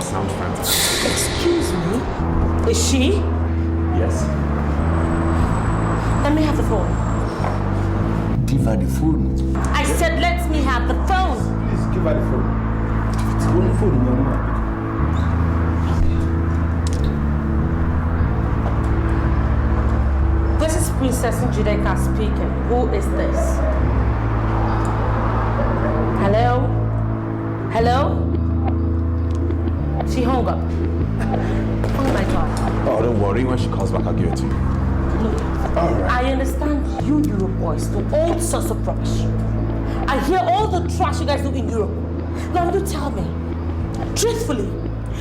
sounds fantastic. Excuse me? Is she? Yes. Let me have the phone. Give her the phone. I said let me have the phone. Please give her the phone. It's the only phone in your room. This is Princess Njideka speaking. Who is this? Hello? Hello? She hung up. Oh my God. Oh, don't worry. When she calls back, I'll give it to you. Look, I understand you Europe boys do all sorts of rubbish. I hear all the trash you guys do in Europe. Now you tell me, truthfully,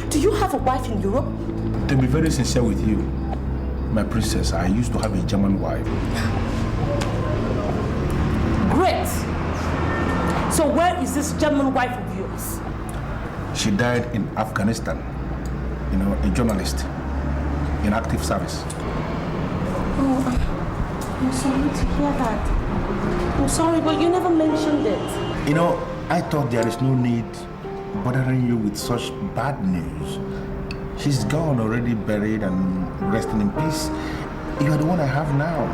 do you have a wife in Europe? To be very sincere with you, my princess, I used to have a German wife. Great. So where is this German wife of yours? She died in Afghanistan. You know, a journalist in active service. Oh, I'm sorry to hear that. I'm sorry, but you never mentioned it. You know, I thought there is no need bothering you with such bad news. She's gone, already buried and resting in peace. You are the one I have now,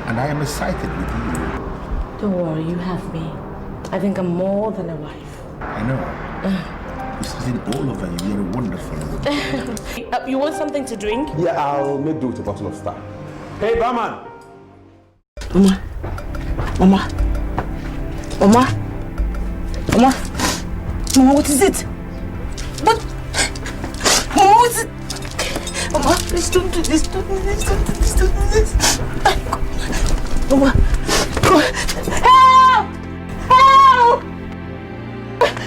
and I am excited with you. Don't worry, you have me. I think I'm more than a wife. I know. It's sitting all over you. You're wonderful. You want something to drink? Yeah, I'll make do with a bottle of Star. Hey, barman! Mama. Mama. Mama. Mama. Mama, what is it? What? Mama, what is it? Mama, please don't do this. Don't do this. Don't do this. Don't do this. Mama. Help! Help!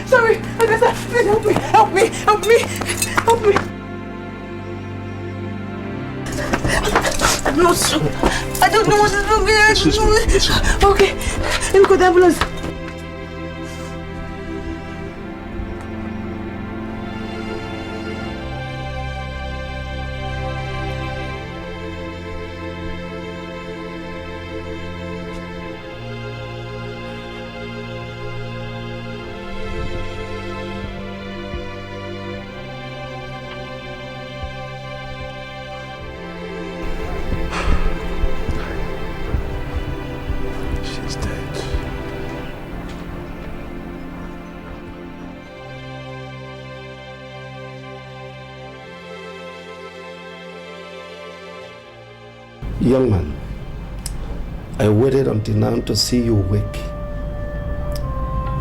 Sorry. Please help me. Help me. Help me. Help me. I'm not sure. I don't know what is wrong with me. Okay. Let me call the ambulance. Young man, I waited until now to see you awake.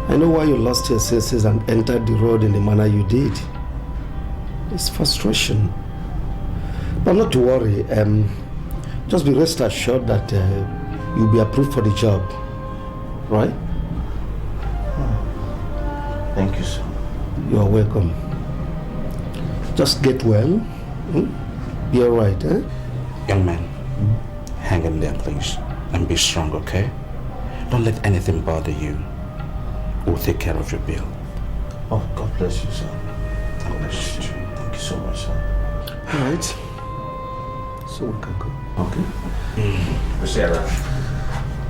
I know why you lost your senses and entered the road in the manner you did. It's frustration. But not to worry. Just be rest assured that you'll be approved for the job. Right? Thank you, sir. You are welcome. Just get well. Be alright, eh? Young man, hang in there, please, and be strong, okay? Don't let anything bother you. We'll take care of your bill. Oh, God bless you, sir. God bless you. Thank you so much, sir. All right. So we can go. Okay. Sarah.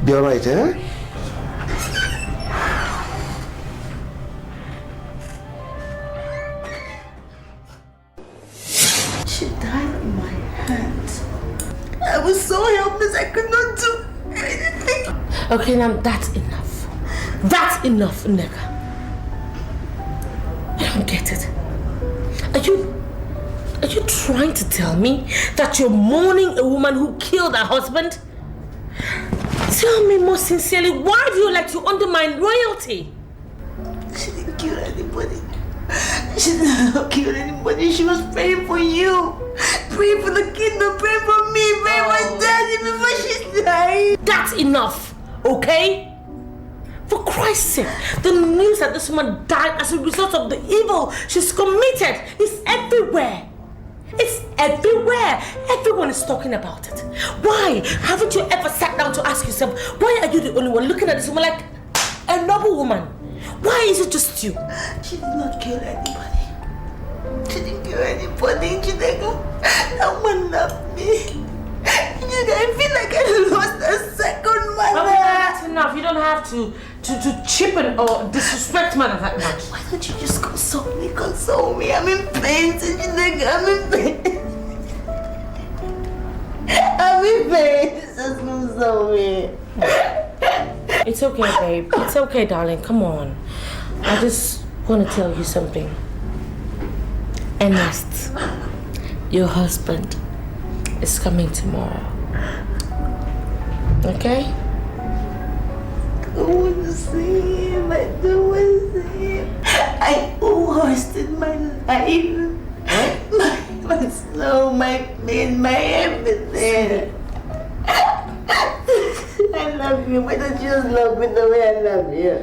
Be alright, eh? She died on my hands. I was so helpless, I could not do anything. Okay, now that's enough. That's enough, Neka. I don't get it. Are you trying to tell me that you're mourning a woman who killed her husband? Tell me more sincerely, why do you like to undermine royalty? She didn't kill anybody. She didn't kill anybody. She was praying for you. Praying for the kingdom. Praying for me. Praying for my daddy before she died. That's enough, okay? For Christ's sake, the news that this woman died as a result of the evil she's committed is everywhere. It's everywhere. Everyone is talking about it. Why? Haven't you ever sat down to ask yourself, why are you the only one looking at this woman like a noble woman? Why is it just you? She did not kill anybody. She didn't kill anybody. She didn't. That one loved me. I feel like I lost a second mother. Okay, that's enough. You don't have to cheapen or disrespect mother that much. Why don't you just console me? Console me. I'm in pain. I'm in pain. I'm in pain. Just console me. It's okay, babe. It's okay, darling. Come on. I just want to tell you something. Ernest, your husband is coming tomorrow. Okay? I want to see him. I don't want to see him. I hosted my life. My soul, my pain, my everything. I love you. Why don't you just love me the way I love you?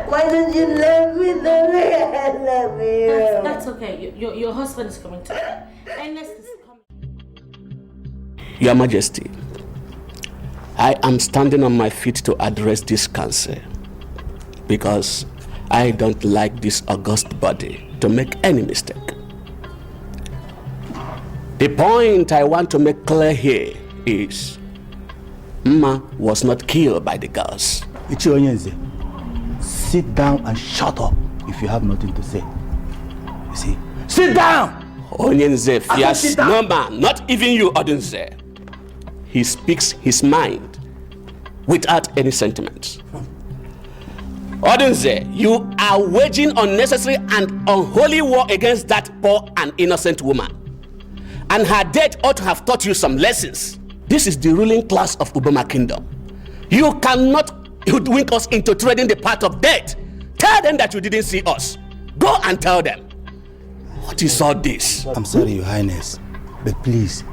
Why don't you love me the way I love you? That's okay. Your husband is coming tomorrow. Ernest is coming. Your Majesty, I am standing on my feet to address this council because I don't like this august body to make any mistake. The point I want to make clear here is Mma was not killed by the girls. Ichionyenze, sit down and shut up if you have nothing to say. You see? Sit down! Onyenze fears no man, not even you, Odunze. He speaks his mind without any sentiments. Odunze, you are waging unnecessary and unholy war against that poor and innocent woman. And her death ought to have taught you some lessons. This is the ruling class of Uboma Kingdom. You cannot hoodwink us into treading the path of death. Tell them that you didn't see us. Go and tell them. What is all this? I'm sorry, Your Highness, but please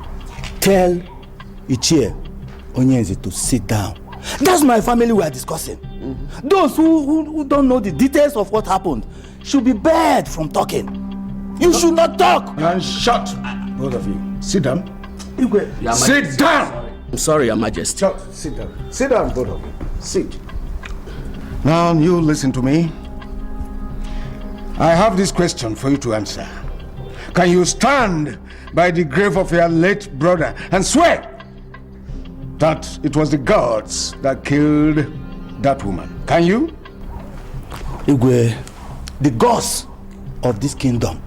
tell Ichie Onyenze to sit down. That's my family we are discussing. Those who don't know the details of what happened should be barred from talking. You should not talk. And shut, both of you. Sit down. Sit down! I'm sorry, Your Majesty. Sit down. Sit down, both of you. Sit. Now, you listen to me. I have this question for you to answer. Can you stand by the grave of your late brother and swear that it was the gods that killed that woman? Can you? Igwe, the gods of this kingdom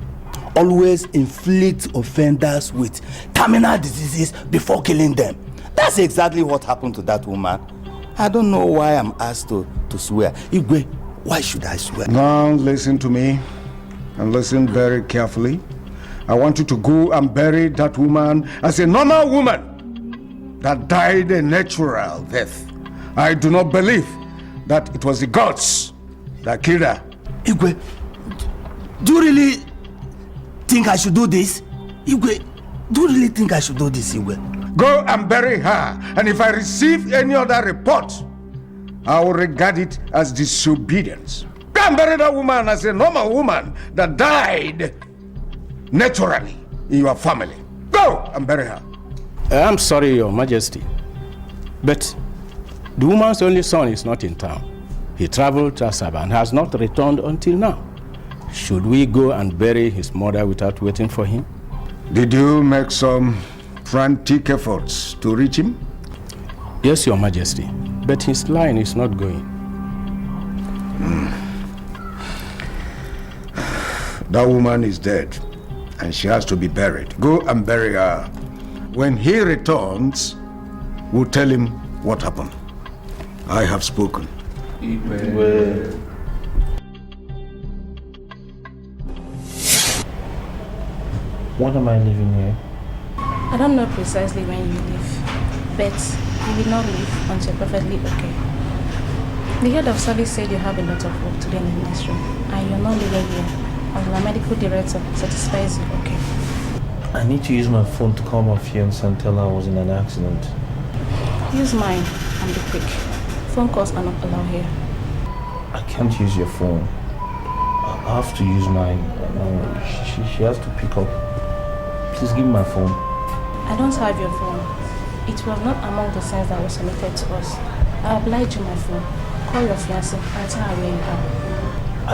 always inflict offenders with terminal diseases before killing them. That's exactly what happened to that woman. I don't know why I'm asked to swear. Igwe, why should I swear? Now listen to me and listen very carefully. I want you to go and bury that woman as a normal woman that died a natural death. I do not believe that it was the gods that killed her. Igwe, do you really think I should do this? Igwe, do you really think I should do this, Igwe? Go and bury her, and if I receive any other report, I will regard it as disobedience. Go and bury that woman as a normal woman that died naturally in your family. Go and bury her. I'm sorry, Your Majesty, but the woman's only son is not in town. He traveled to Asaba and has not returned until now. Should we go and bury his mother without waiting for him? Did you make some frantic efforts to reach him? Yes, Your Majesty, but his line is not going. That woman is dead, and she has to be buried. Go and bury her. When he returns, we'll tell him what happened. I have spoken. When am I leaving here? I don't know precisely when you leave, but you will not leave until you're perfectly okay. The head of service said you have a lot of work to do in the ministry, and you're not leaving here until the medical director satisfies you okay. I need to use my phone to call my fiancée and tell her I was in an accident. Use mine and be quick. Phone calls are not allowed here. I can't use your phone. I have to use mine. She has to pick up. Please give me my phone. I don't have your phone. It was not among the things that were submitted to us. I obliged you my phone. Call your fiancé and tell her where you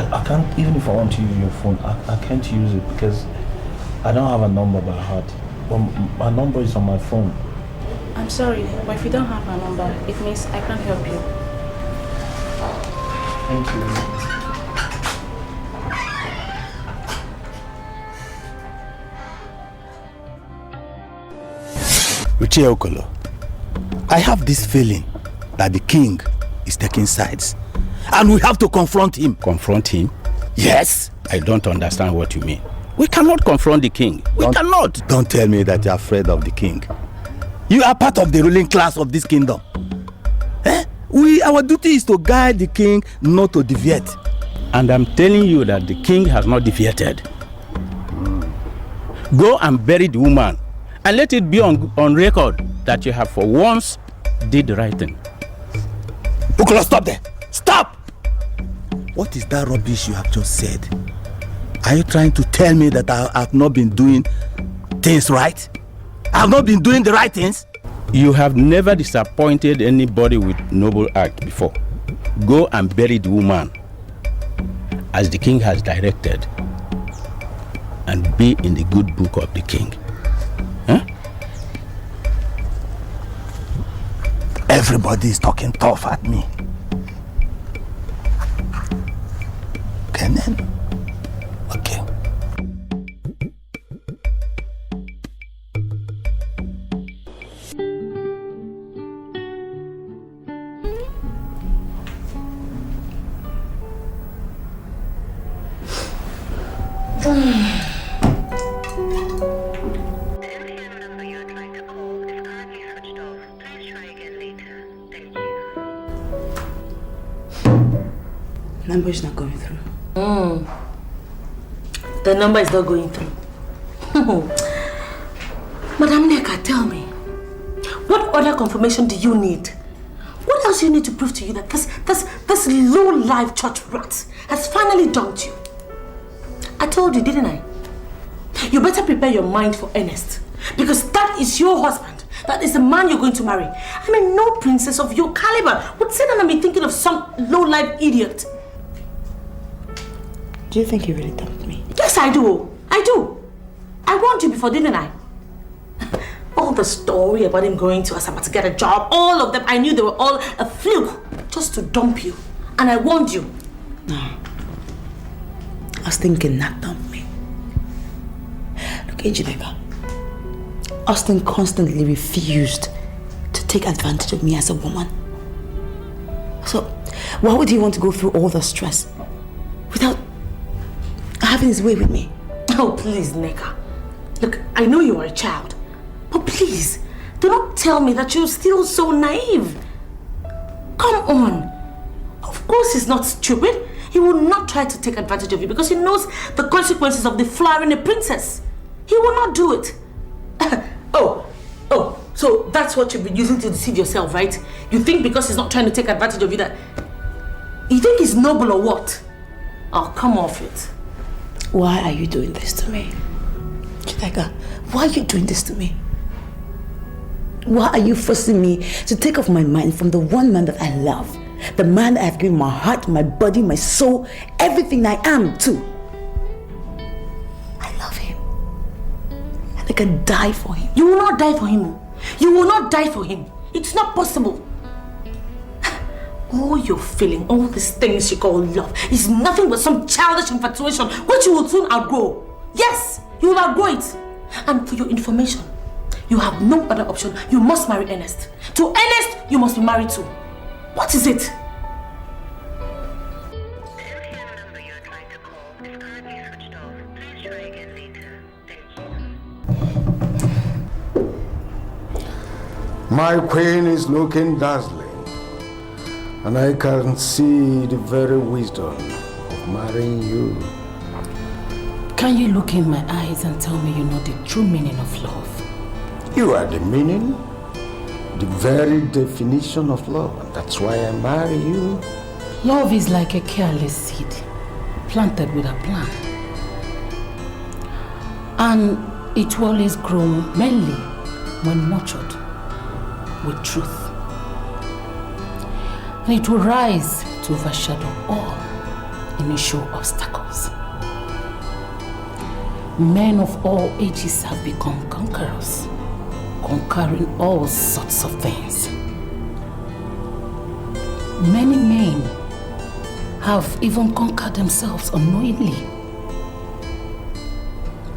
are. I can't, even if I want to use your phone, I can't use it because I don't have a number by heart. But my number is on my phone. I'm sorry, but if you don't have my number, it means I can't help you. Thank you. Richie Okolo, I have this feeling that the king is taking sides. And we have to confront him. Confront him? Yes. I don't understand what you mean. We cannot confront the king. We cannot. Don't tell me that you're afraid of the king. You are part of the ruling class of this kingdom. Our duty is to guide the king, not to deviate. And I'm telling you that the king has not deviated. Go and bury the woman and let it be on record that you have for once did the right thing. Okolo, stop there. Stop! What is that rubbish you have just said? Are you trying to tell me that I have not been doing things right? I have not been doing the right things? You have never disappointed anybody with noble act before. Go and bury the woman as the king has directed and be in the good book of the king. Huh? Everybody is talking tough at me. Okay then. Okay. Number is not going through. The number is not going through. Madam Neka, tell me, what other confirmation do you need? What else do you need to prove to you that this low-life church rat has finally dumped you? I told you, didn't I? You better prepare your mind for Ernest, because that is your husband. That is the man you're going to marry. I mean, no princess of your caliber would sit down and be thinking of some low-life idiot. Do you think you really dumped me? Yes, I do. I do. I warned you before, didn't I? All the story about him going to Asaba to get a job, all of them, I knew they were all a fluke just to dump you. And I warned you. No. I was thinking not dump me. Look, Ejideka. Austin constantly refused to take advantage of me as a woman. So, why would he want to go through all the stress without having his way with me? Oh, please, Neka. Look, I know you are a child, but please, do not tell me that you're still so naive. Come on. Of course he's not stupid. He will not try to take advantage of you because he knows the consequences of deflowering a princess. He will not do it. So that's what you've been using to deceive yourself, right? You think because he's not trying to take advantage of you that... You think he's noble or what? Oh, come off it. Why are you doing this to me? Chideka, why are you doing this to me? Why are you forcing me to take off my mind from the one man that I love? The man that I've given my heart, my body, my soul, everything I am to. I love him. And I can die for him. You will not die for him. You will not die for him. It's not possible. All you're feeling, all these things you call love, is nothing but some childish infatuation which you will soon outgrow. Yes, you will outgrow it. And for your information, you have no other option. You must marry Ernest. To Ernest, you must be married to. What is it? My queen is looking dazzling, and I can see the very wisdom of marrying you. Can you look in my eyes and tell me you know the true meaning of love? You are the meaning, the very definition of love, and that's why I marry you. Love is like a careless seed planted with a plan. And It will always grow mainly when nurtured with truth. And it will rise to overshadow all initial obstacles. Men of all ages have become conquerors, conquering all sorts of things. Many men have even conquered themselves unknowingly.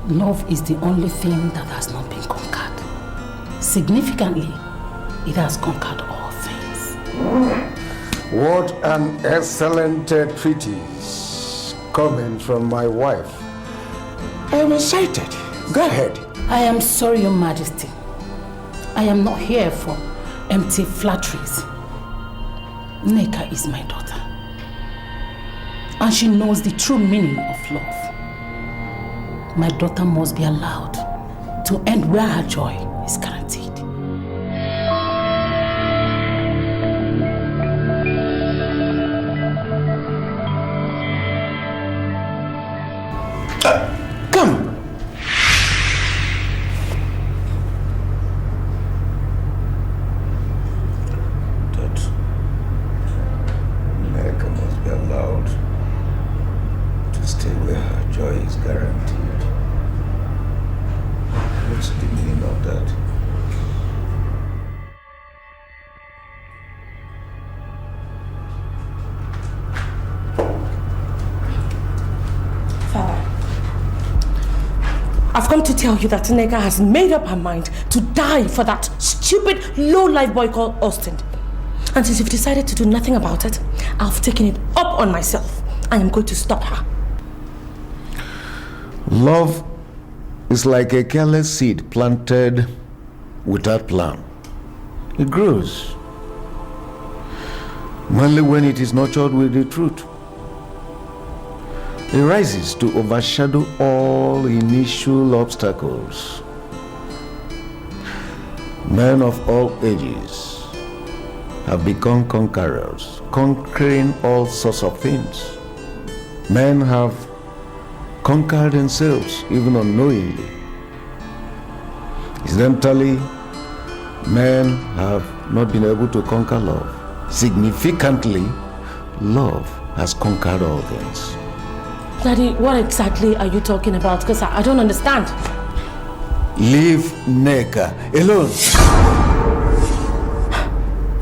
Love is the only thing that has not been conquered. Significantly, it has conquered all things. What an excellent treatise coming from my wife. I am excited. Go ahead. I am sorry, Your Majesty. I am not here for empty flatteries. Nneka is my daughter. And she knows the true meaning of love. My daughter must be allowed to end where her joy is guaranteed. Come. Nneka must be allowed to stay where her joy is guaranteed. What's the meaning of that? Father, I've come to tell you that Nneka has made up her mind to die for that stupid, low-life boy called Austin. And since you've decided to do nothing about it, I've taken it up on myself. I am going to stop her. Love is like a careless seed planted without plan. It grows only when it is nurtured with the truth. It rises to overshadow all initial obstacles. Men of all ages have become conquerors, conquering all sorts of things. Men have conquered themselves even unknowingly. Incidentally, men have not been able to conquer love. Significantly, love has conquered all things. Daddy, what exactly are you talking about? Because I don't understand. Leave Nneka alone.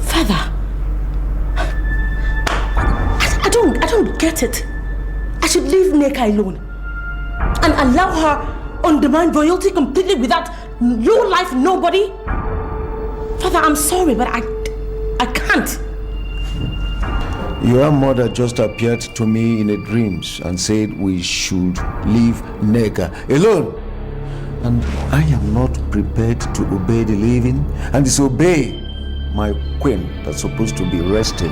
Father, I don't get it. I should leave Nneka alone and allow her undermine royalty completely without your life, nobody? Father, I'm sorry, but I can't. Your mother just appeared to me in a dreams and said we should leave Nneka alone. And I am not prepared to obey the living and disobey my queen that's supposed to be resting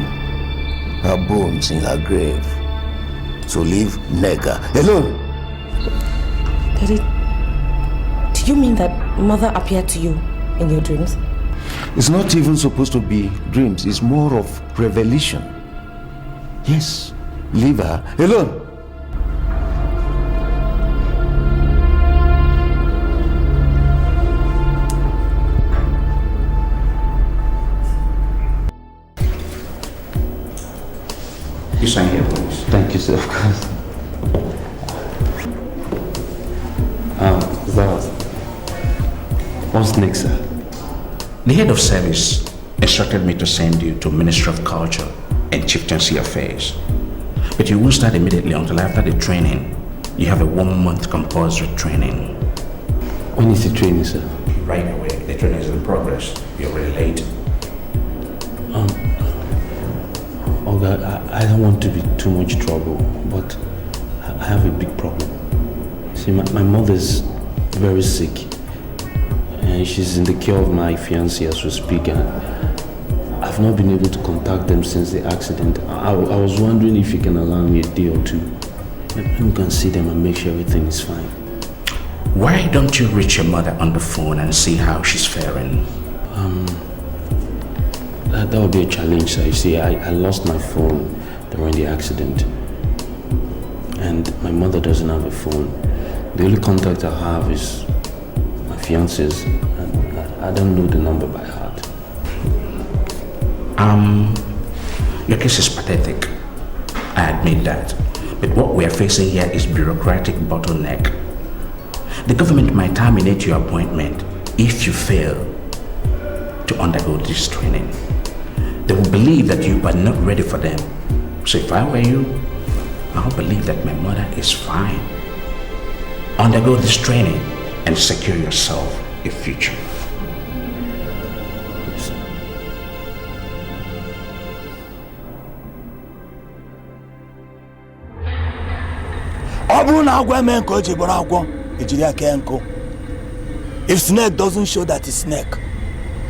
her bones in her grave. So leave Nneka alone. Daddy, do you mean that mother appeared to you in your dreams? It's not even supposed to be dreams. It's more of revelation. Yes, leave her alone. You sign here, please. Thank you, sir, of course. What's next, sir? The head of service instructed me to send you to Ministry of Culture and Chieftaincy Affairs. But you won't start immediately until after the training. You have a 1-month compulsory training. When is the training, sir? Right away. The training is in progress. You're really late. Oh God, I don't want to be too much trouble, but I have a big problem. See, my mother's very sick, and she's in the care of my fiancé as we speak, and I've not been able to contact them since the accident. I was wondering if you can allow me a day or two. Maybe we can see them and make sure everything is fine. Why don't you reach your mother on the phone and see how she's faring? That would be a challenge, sir. You see, I lost my phone during the accident, and my mother doesn't have a phone. The only contact I have is fiancés. I don't know the number by heart. Your case is pathetic. I admit that. But what we are facing here is bureaucratic bottleneck. The government might terminate your appointment if you fail to undergo this training. They will believe that you are not ready for them. So if I were you, I'll believe that my mother is fine. Undergo this training and secure yourself a future. If snake doesn't show that it's snake,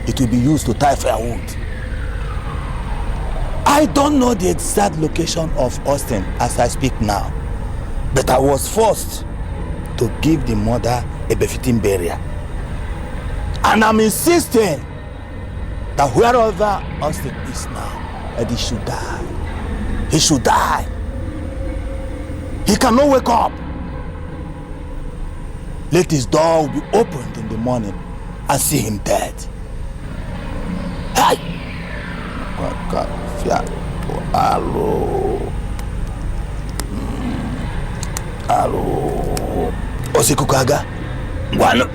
it will be used to tie firewood. I don't know the exact location of Austin as I speak now, but I was forced to give the mother a befitting burial. And I'm insisting that wherever Austin is now, that he should die. He should die. He cannot wake up. Let his door be opened in the morning and see him dead. Hey! Hello. Osikukaga. Wano.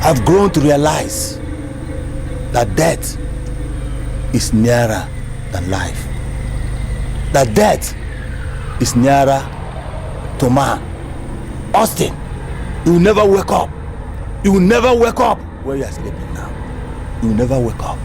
I've grown to realize that death is nearer than life. That death is nearer to man. Austin, you will never wake up. You will never wake up where you are sleeping now. You will never wake up.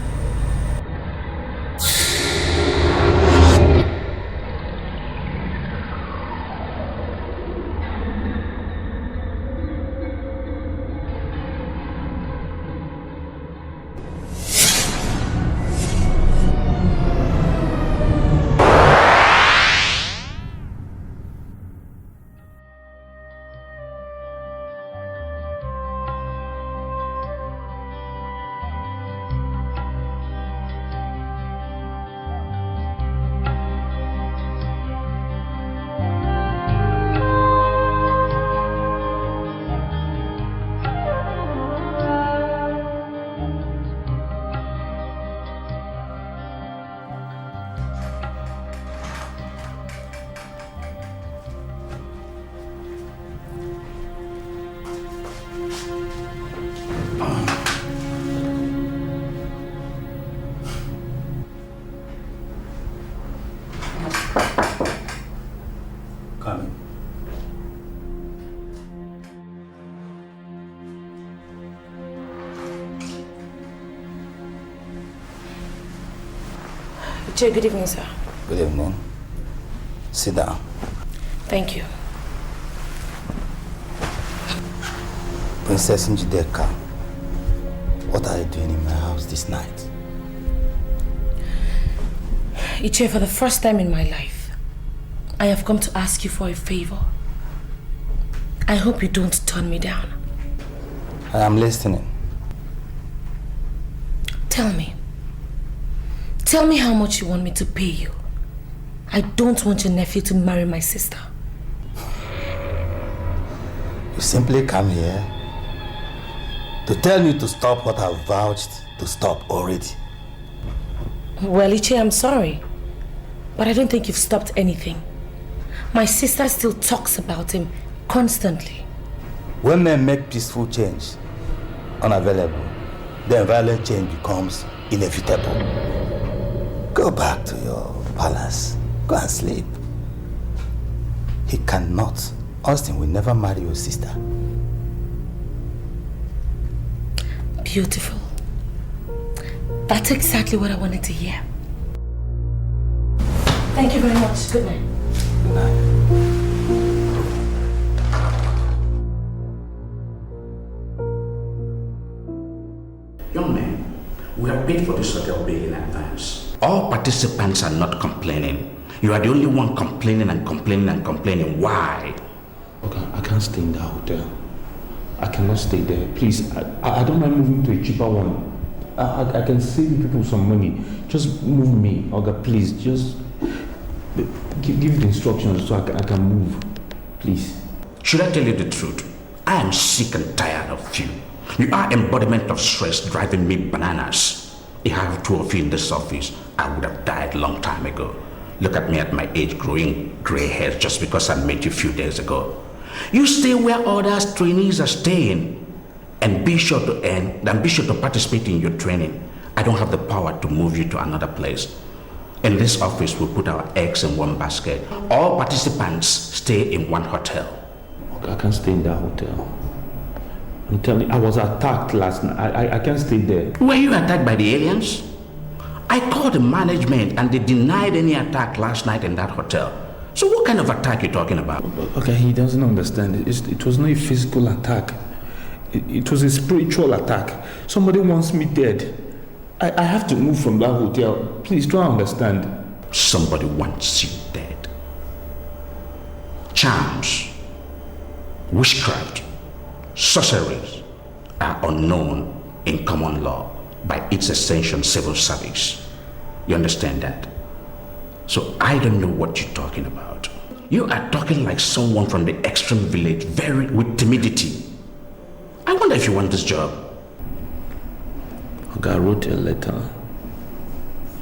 Good evening, sir. Good evening. Sit down. Thank you. Princess Njideka, what are you doing in my house this night? Iche, for the first time in my life, I have come to ask you for a favor. I hope you don't turn me down. I am listening. Tell me. Tell me how much you want me to pay you. I don't want your nephew to marry my sister. You simply come here to tell me to stop what I've vouched to stop already. Well, Iche, I'm sorry. But I don't think you've stopped anything. My sister still talks about him constantly. When men make peaceful change unavailable, then violent change becomes inevitable. Go back to your palace. Go and sleep. He cannot. Austin will never marry your sister. Beautiful. That's exactly what I wanted to hear. Thank you very much. Good night. Good night. Young man, we have paid for this hotel bill in advance. All participants are not complaining. You are the only one complaining and complaining and complaining. Why? Okay, I can't stay in that hotel. I cannot stay there. Please, I don't mind moving to a cheaper one. I can save you people some money. Just move me. Okay, please, just give the instructions so I can move. Please. Should I tell you the truth? I am sick and tired of you. You are embodiment of stress driving me bananas. If I have two of you in this office, I would have died a long time ago. Look at me at my age, growing gray hairs just because I met you a few days ago. You stay where others trainees are staying, and be sure to participate in your training. I don't have the power to move you to another place. In this office, we put our eggs in one basket. All participants stay in one hotel. Okay, I can't stay in that hotel. I'm telling you, I was attacked last night. I can't stay there. Were you attacked by the aliens? I called the management and they denied any attack last night in that hotel. So what kind of attack are you talking about? Okay, he doesn't understand. It was not a physical attack. It was a spiritual attack. Somebody wants me dead. I have to move from that hotel. Please try to understand. Somebody wants you dead. Charms, witchcraft, sorceries are unknown in common law by its essential civil service. You understand that? So I don't know what you're talking about. You are talking like someone from the extreme village, with timidity. I wonder if you want this job. Okay, I wrote a letter,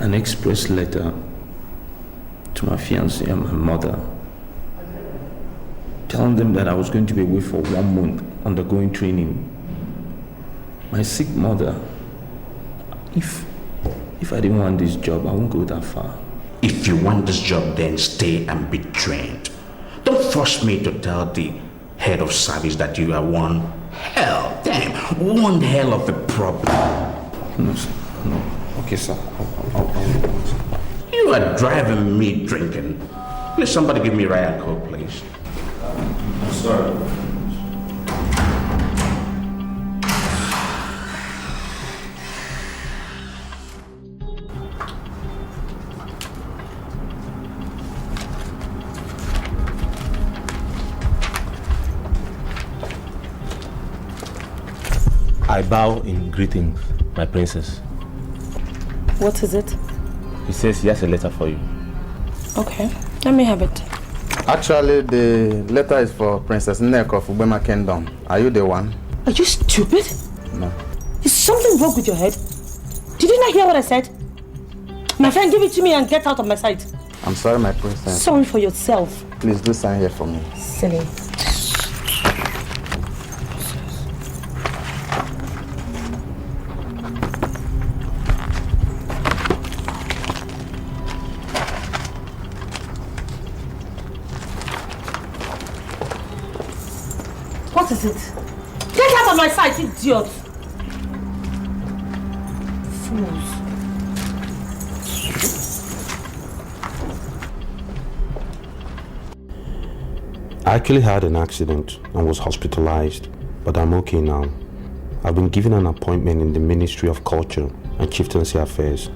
an express letter to my fiancée and my mother, telling them that I was going to be away for 1 month undergoing training. My sick mother, if I didn't want this job, I won't go that far. If you want this job, then stay and be trained. Don't force me to tell the head of service that you are one hell of a problem. No, sir. No. Okay, sir. I'll You are driving me drinking. Please, somebody give me Ryan Coke, please. I'm sorry. I bow in greeting, my princess. What is it? He says he has a letter for you. Okay, let me have it. Actually, the letter is for Princess Nneka of Ubema Kingdom. Are you the one? Are you stupid? No. Is something wrong with your head? Did you not hear what I said? My friend, give it to me and get out of my sight. I'm sorry, my princess. Sorry for yourself. Please do sign here for me. Silly. What is it? Get out of my sight, idiot! Fools. I actually had an accident and was hospitalized, but I'm okay now. I've been given an appointment in the Ministry of Culture and Chieftaincy Affairs,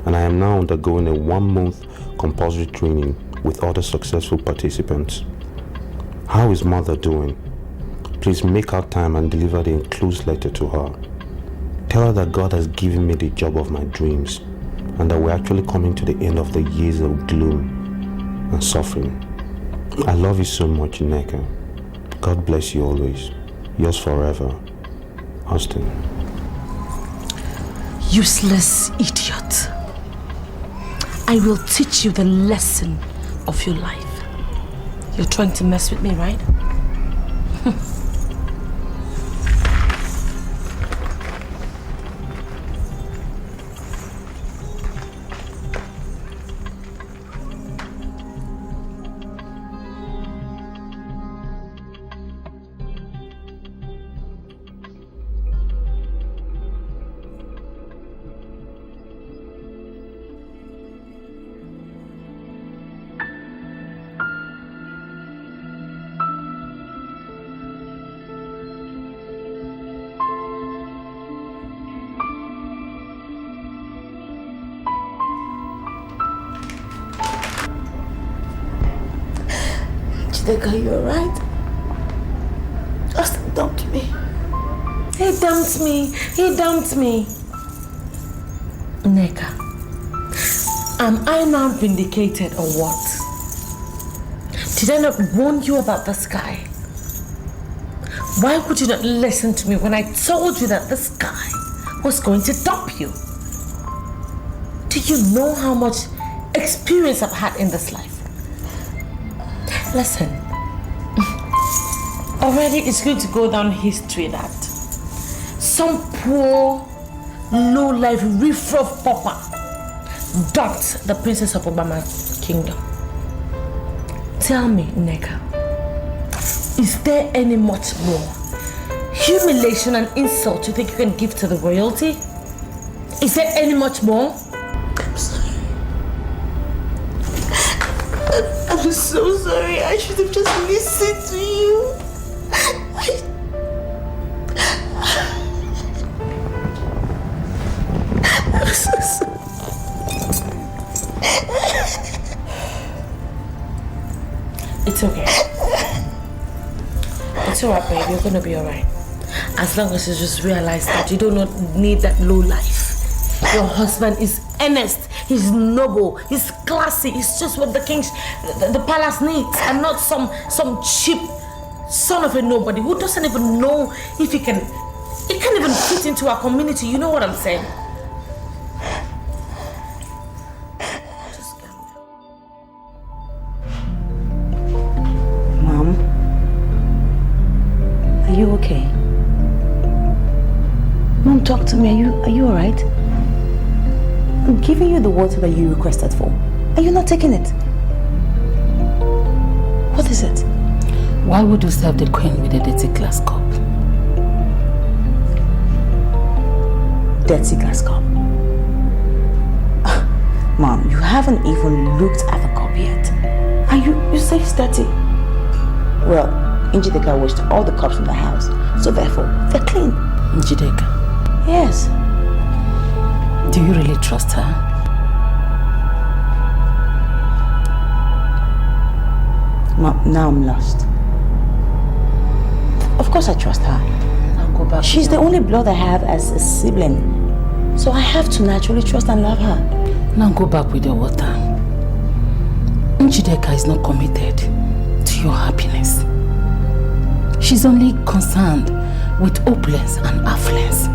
and I am now undergoing a 1-month compulsory training with other successful participants. How is Mother doing? Please make out time and deliver the enclosed letter to her. Tell her that God has given me the job of my dreams and that we're actually coming to the end of the years of gloom and suffering. I love you so much, Nneka. God bless you always. Yours forever, Austin. Useless idiot. I will teach you the lesson of your life. You're trying to mess with me, right? Chideka, you alright? Austin dumped me. He dumped me. He dumped me. Neka, am I now vindicated or what? Did I not warn you about this guy? Why would you not listen to me when I told you that this guy was going to dump you? Do you know how much experience I've had in this life? Listen, already it's going to go down history that some poor, low-life, riff-raff pauper dumped the princess of Obama's kingdom. Tell me, Neka, is there any much more humiliation and insult you think you can give to the royalty? Is there any much more? I'm sorry. I'm so sorry. I should have just listened to you. I'm so sorry. It's okay. It's alright, babe. You're gonna be alright. As long as you just realize that you do not need that low life. Your husband is earnest, he's noble, he's classy, he's just what the the palace needs, and not some cheap son of a nobody who doesn't even know if he can't even fit into our community. You know what I'm saying? Mom, are you okay? Mom, talk to me. Are you alright? I'm giving you the water that you requested for. Are you not taking it? What is it? Why would you serve the queen with a dirty glass cup? Dirty glass cup? Mom, you haven't even looked at the cup yet. And you say it's dirty. Well, Njideka washed all the cups from the house, so therefore, they're clean. Njideka? Yes. Do you really trust her? Mom, now I'm lost. Of course I trust her. I'll go back. She's the only blood I have as a sibling. So I have to naturally trust and love her. Now go back with the water. Njideka is not committed to your happiness. She's only concerned with opulence and affluence.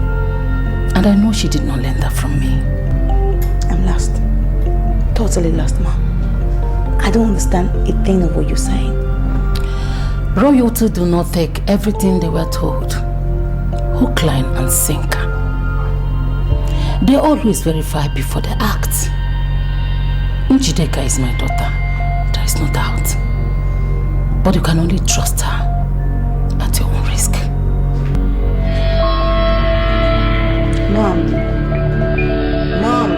And I know she did not learn that from me. I'm lost. Totally lost, Mom. I don't understand a thing of what you're saying. Royalty do not take everything they were told. Hook, line, and sinker. They always verify before they act. Njideka is my daughter. There is no doubt. But you can only trust her at your own risk. Mom. Mom.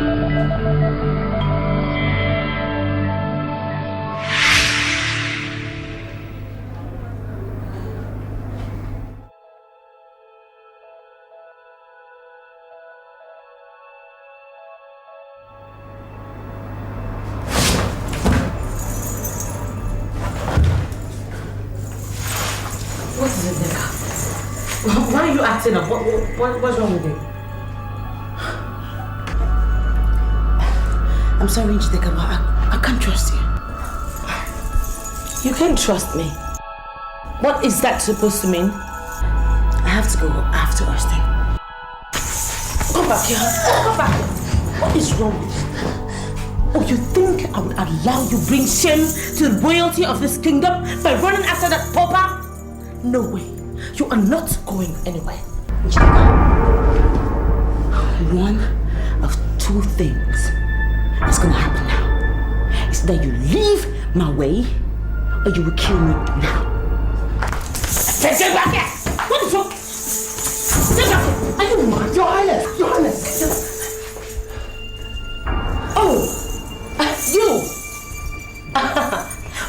What is it, Neka? Why are you acting up? What's wrong with you? I'm sorry, Njideka, but I can't trust you. You can't trust me. What is that supposed to mean? I have to go after Austin. Come back here. Come back here. What is wrong with you? Oh, you think I would allow you bring shame to the royalty of this kingdom by running after that pauper? No way. You are not going anywhere. One of two things is gonna happen now. It's that you leave my way or you will kill me now. Get back here! What is wrong? Get back here! Are you mad? Your Highness! Your Highness! Oh! You!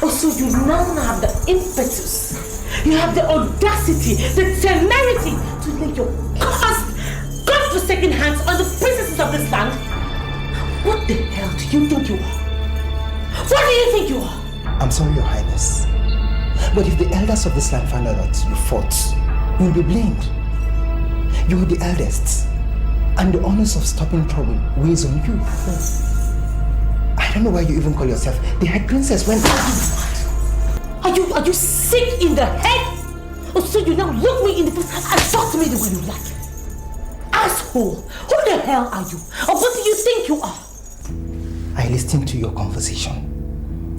Oh, so you now have the impetus, you have the audacity, the temerity to lay your God-forsaken hands on the princesses of this land? What the hell do you think you are? What do you think you are? I'm sorry, Your Highness. But if the elders of this land find out that you fought, you'll be blamed. You are the eldest, and the honors of stopping trouble weighs on you. I don't know why you even call yourself the head princess when... Are you sick in the head? Or so you now look me in the face and talk to me the way you like? Asshole! Who the hell are you? Or what do you think you are? I listened to your conversation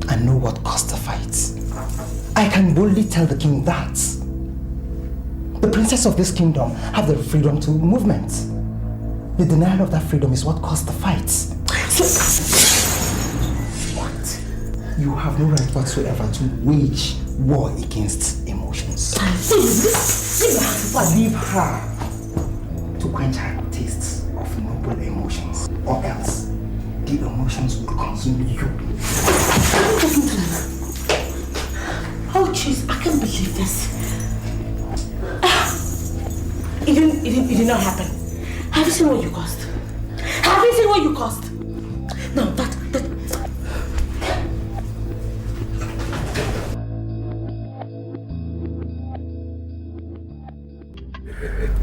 and know what caused the fight. I can boldly tell the king that the princess of this kingdom have the freedom to movement. The denial of that freedom is what caused the fight. What? You have no right whatsoever to wage war against emotions. Leave her to quench her tastes of noble emotions, or else the emotions will consume you. Oh jeez, I can't believe this. It did not happen. Have you seen what you cost? Have you seen what you cost? No, that...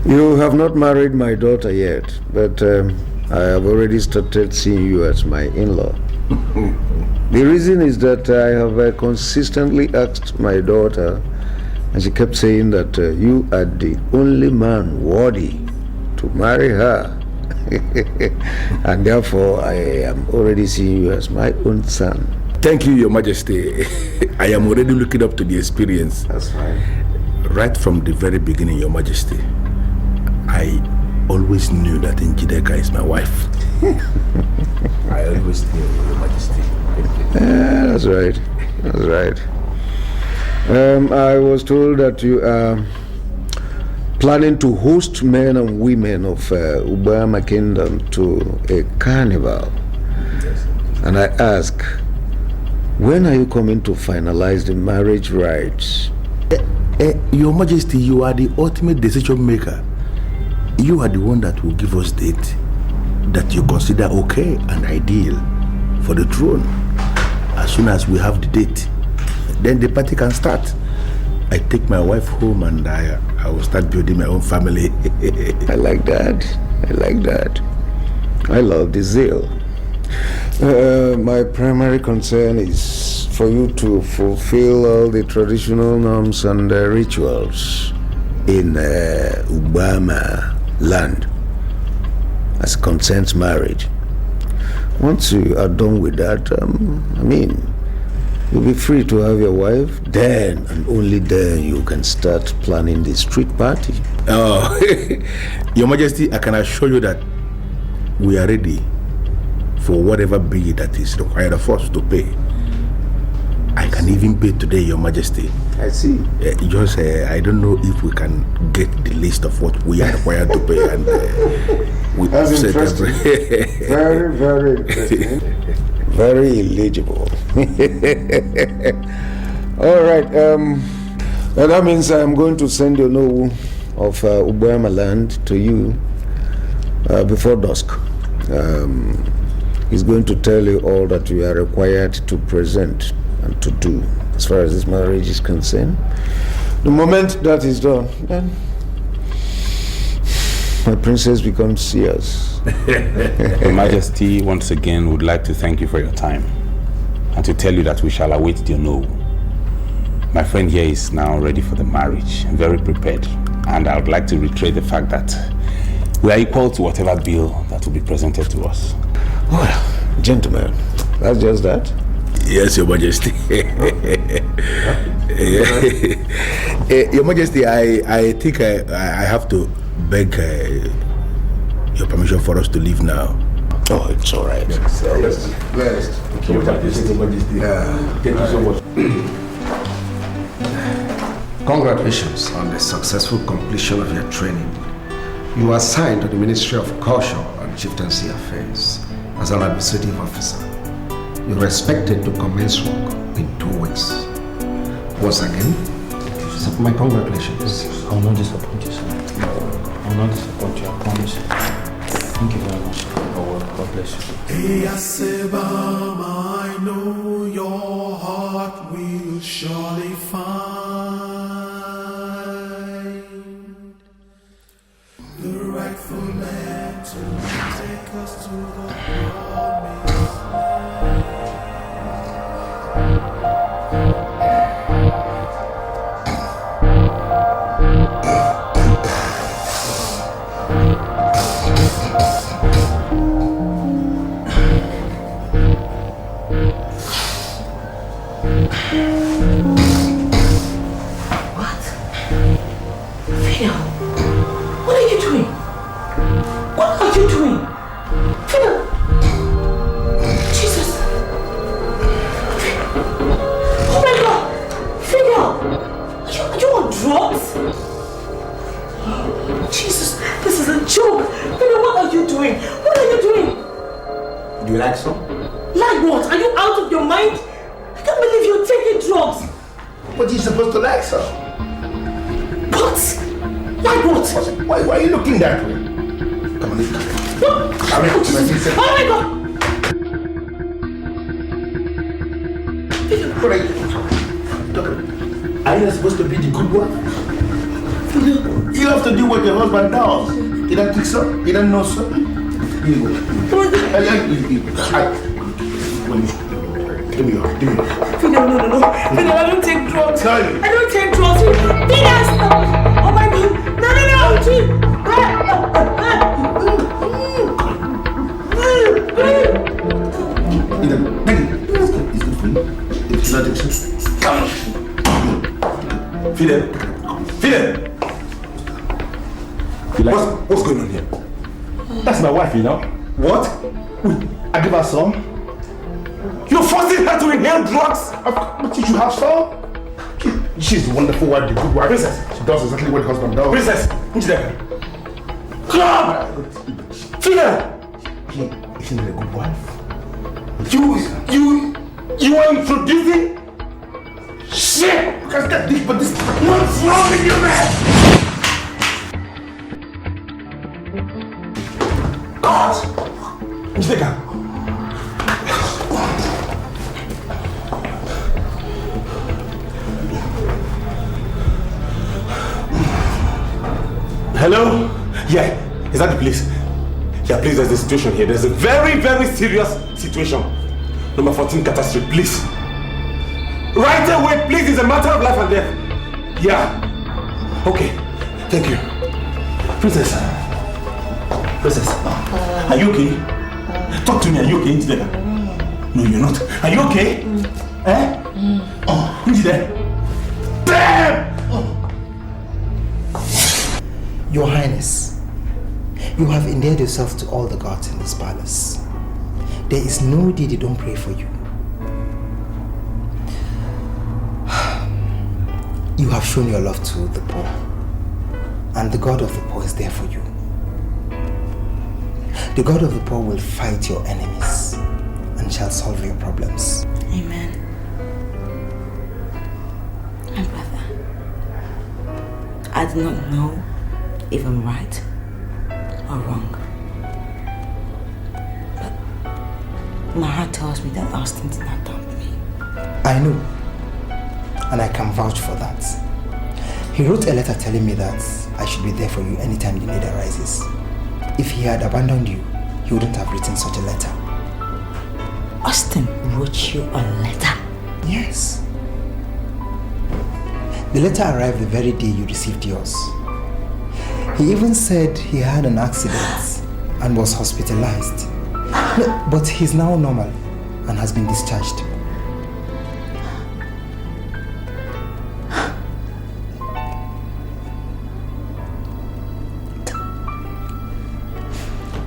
You have not married my daughter yet, but I have already started seeing you as my in-law. The reason is that I have consistently asked my daughter, and she kept saying that you are the only man worthy to marry her. And therefore, I am already seeing you as my own son. Thank you, Your Majesty. I am already looking up to the experience. That's right. Right from the very beginning, Your Majesty, I always knew that Njideka is my wife. I always knew, Your Majesty. Yeah, that's right. That's right. I was told that you are planning to host men and women of Ubama Kingdom to a carnival. And I ask, when are you coming to finalize the marriage rites? Your Majesty, you are the ultimate decision maker. You are the one that will give us date that you consider okay and ideal for the throne. As soon as we have the date, then the party can start. I take my wife home and I will start building my own family. I like that. I like that. I love the zeal. My primary concern is for you to fulfill all the traditional norms and rituals in Ubama land as concerns marriage. Once you are done with that, you'll be free to have your wife. Then and only then you can start planning the street party. Oh, Your Majesty, I can assure you that we are ready for whatever bill that is required of us to pay. I can even pay today, Your Majesty. I see. Just, I don't know if we can get the list of what we are required to pay. And that's interesting. Very, very interesting. Very illegible. All right. That means I'm going to send you know of Ubama land to you before dusk. He's going to tell you all that you are required to present and to do as far as this marriage is concerned. The moment that is done, then my princess becomes yours. Your Majesty, once again, would like to thank you for your time and to tell you that we shall await the no. My friend here is now ready for the marriage, very prepared, and I would like to reiterate the fact that we are equal to whatever bill that will be presented to us. Well, gentlemen, That's just that? Yes, Your Majesty. Your Majesty, I think I have to beg your permission for us to leave now. Oh, it's all right. Yes. Thank you, Your Majesty. Thank you so much. Congratulations on the successful completion of your training. You are assigned to the Ministry of Culture and Chieftaincy Affairs as an administrative officer. You are expected to commence work in 2 weeks. Once again, my congratulations. I will not disappoint you, sir. I will not disappoint you, I promise. Thank you very much for your work. God bless you. Hey, Asebama, I know your heart will surely find the rightful man to take us to the promised What? Phil, what are you doing? What are you doing? Phil! Jesus! Oh my God! Phil! Are you on drugs? Jesus, this is a joke! Phil, what are you doing? What are you doing? Do you like some? Like what? Are you out of your mind? I can't believe you're taking drugs! But you're supposed to like some. What? Like what? Why are you looking that way? Come on, come on. Oh my God! What are you? Are you not supposed to be the good one? You have to do what your husband does. You don't think so? You don't know so? Here you go. Give me your. No. I don't take drugs. I don't take drugs. Venus! Oh my God! No! It's not Fidel! What's going on here? That's my wife, you know. What? I give her some. You're forcing her to inhale drugs? But you should have some. She's the wonderful wife, the good wife. Princess. She does exactly what the husband does. Princess. Club! Fidel! Isn't it a good wife? You are introducing shit! Because that dick, but this. What's wrong with you, man? God! Hello? Yeah, is that the police? Yeah, please, there's a situation here. There's a very, very serious situation. Number 14 catastrophe, please. Right away, please. It's a matter of life and death. Yeah. Okay. Thank you. Princess. Are you okay? Talk to me. Are you okay? No, you're not. Are you okay? Eh? Oh, who's there? Damn! Your Highness, you have endeared yourself to all the gods in this palace. There is no day they don't pray for you. You have shown your love to the poor, and the God of the poor is there for you. The God of the poor will fight your enemies and shall solve your problems. Amen. My brother, I do not know if I'm right or wrong. But my heart tells me that Austin did not dump me. I know, and I can vouch for that. He wrote a letter telling me that I should be there for you anytime the need arises. If he had abandoned you, he wouldn't have written such a letter. Austin wrote you a letter? Yes. The letter arrived the very day you received yours. He even said he had an accident and was hospitalized. No, but he's now normal. and has been discharged.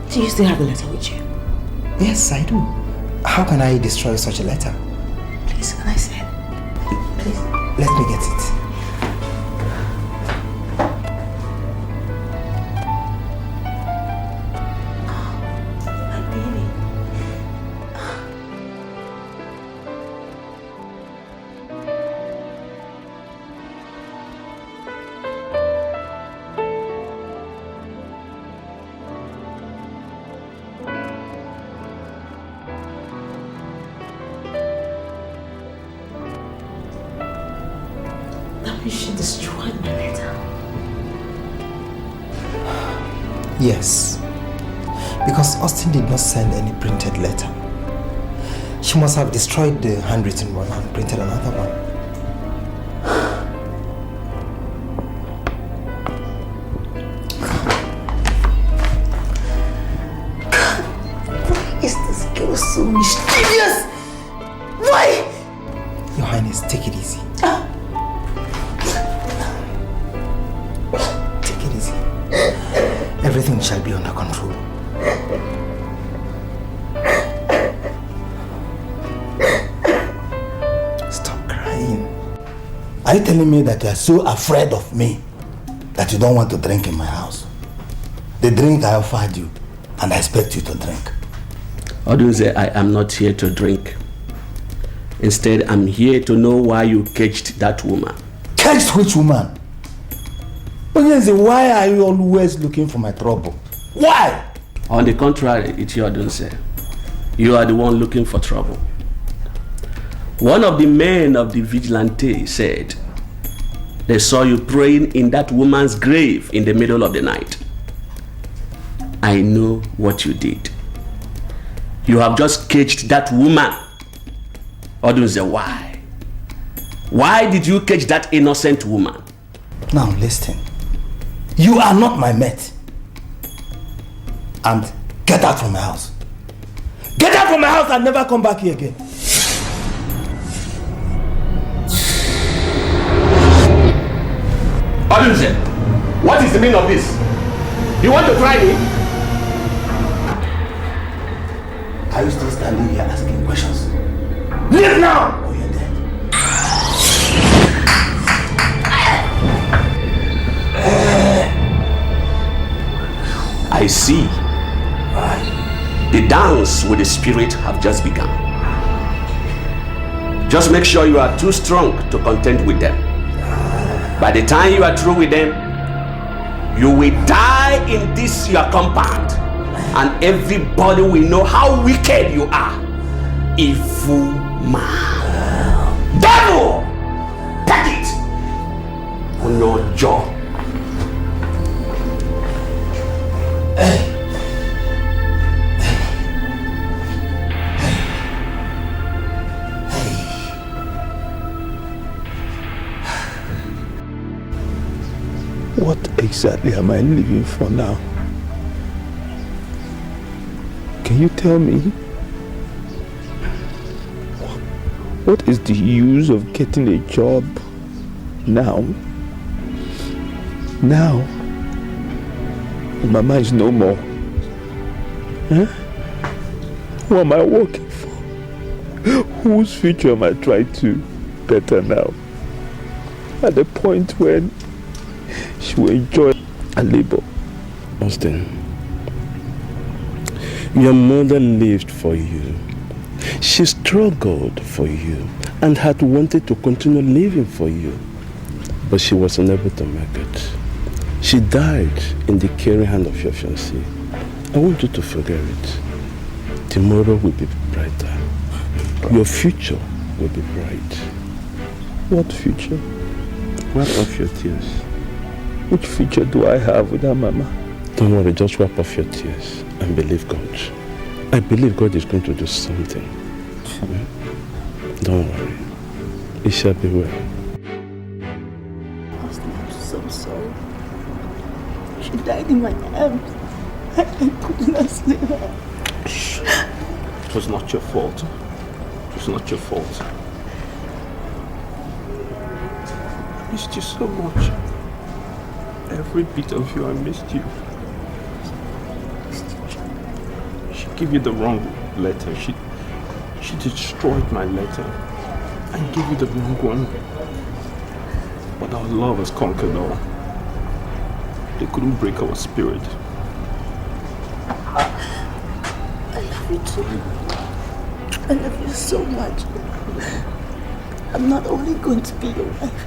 Do you still have the letter with you? Yes, I do. How can I destroy such a letter? Please, can I see it? Please. Let me get it. She destroyed my letter. Yes, because Austin did not send any printed letter. She must have destroyed the handwritten one and printed another one. Why is this girl so mischievous? Why? Your Highness, take it easy. Everything shall be under control. Stop crying. Are you telling me that you are so afraid of me that you don't want to drink in my house? The drink I offered you, and I expect you to drink. Odunze, I am not here to drink. Instead, I'm here to know why you caged that woman. Caged which woman? Why are you always looking for my trouble? Why? On the contrary, it's your Odunze. You are the one looking for trouble. One of the men of the vigilante said they saw you praying in that woman's grave in the middle of the night. I know what you did. You have just caged that woman. Odunze, why? Why did you cage that innocent woman? Now listen. You are not my mate. And get out from my house. Get out from my house and never come back here again. Odunze, what is the meaning of this? You want to try me? Are you still standing here asking questions? Leave now! Or you're dead. I see. The dance with the spirit have just begun. Just make sure you are too strong to contend with them. By the time you are through with them, you will die in this your compound, and everybody will know how wicked you are. Evil man. Devil! Take it! No jaw. What exactly am I living for now? Can you tell me? What is the use of getting a job now? Now, Mama is no more. Huh? Who am I working for? Whose future am I trying to better now? At the point when she will enjoy her labor. Austin, your mother lived for you. She struggled for you and had wanted to continue living for you, but she was unable to make it. She died in the caring hand of your fiancé. I want you to forget it. Tomorrow will be brighter. Your future will be bright. What future? Wipe off your tears. Which future do I have without Mama? Don't worry, just wipe off your tears and believe God. I believe God is going to do something. Don't worry. It shall be well. Austin, I'm so sorry. She died in my arms. I could not sleep. It was not your fault. It's not your fault. I missed you so much. Every bit of you, I missed you. She gave you the wrong letter. She destroyed my letter and gave you the wrong one. But our love has conquered all. They couldn't break our spirit. I love you too. I love you so much. I'm not only going to be your wife,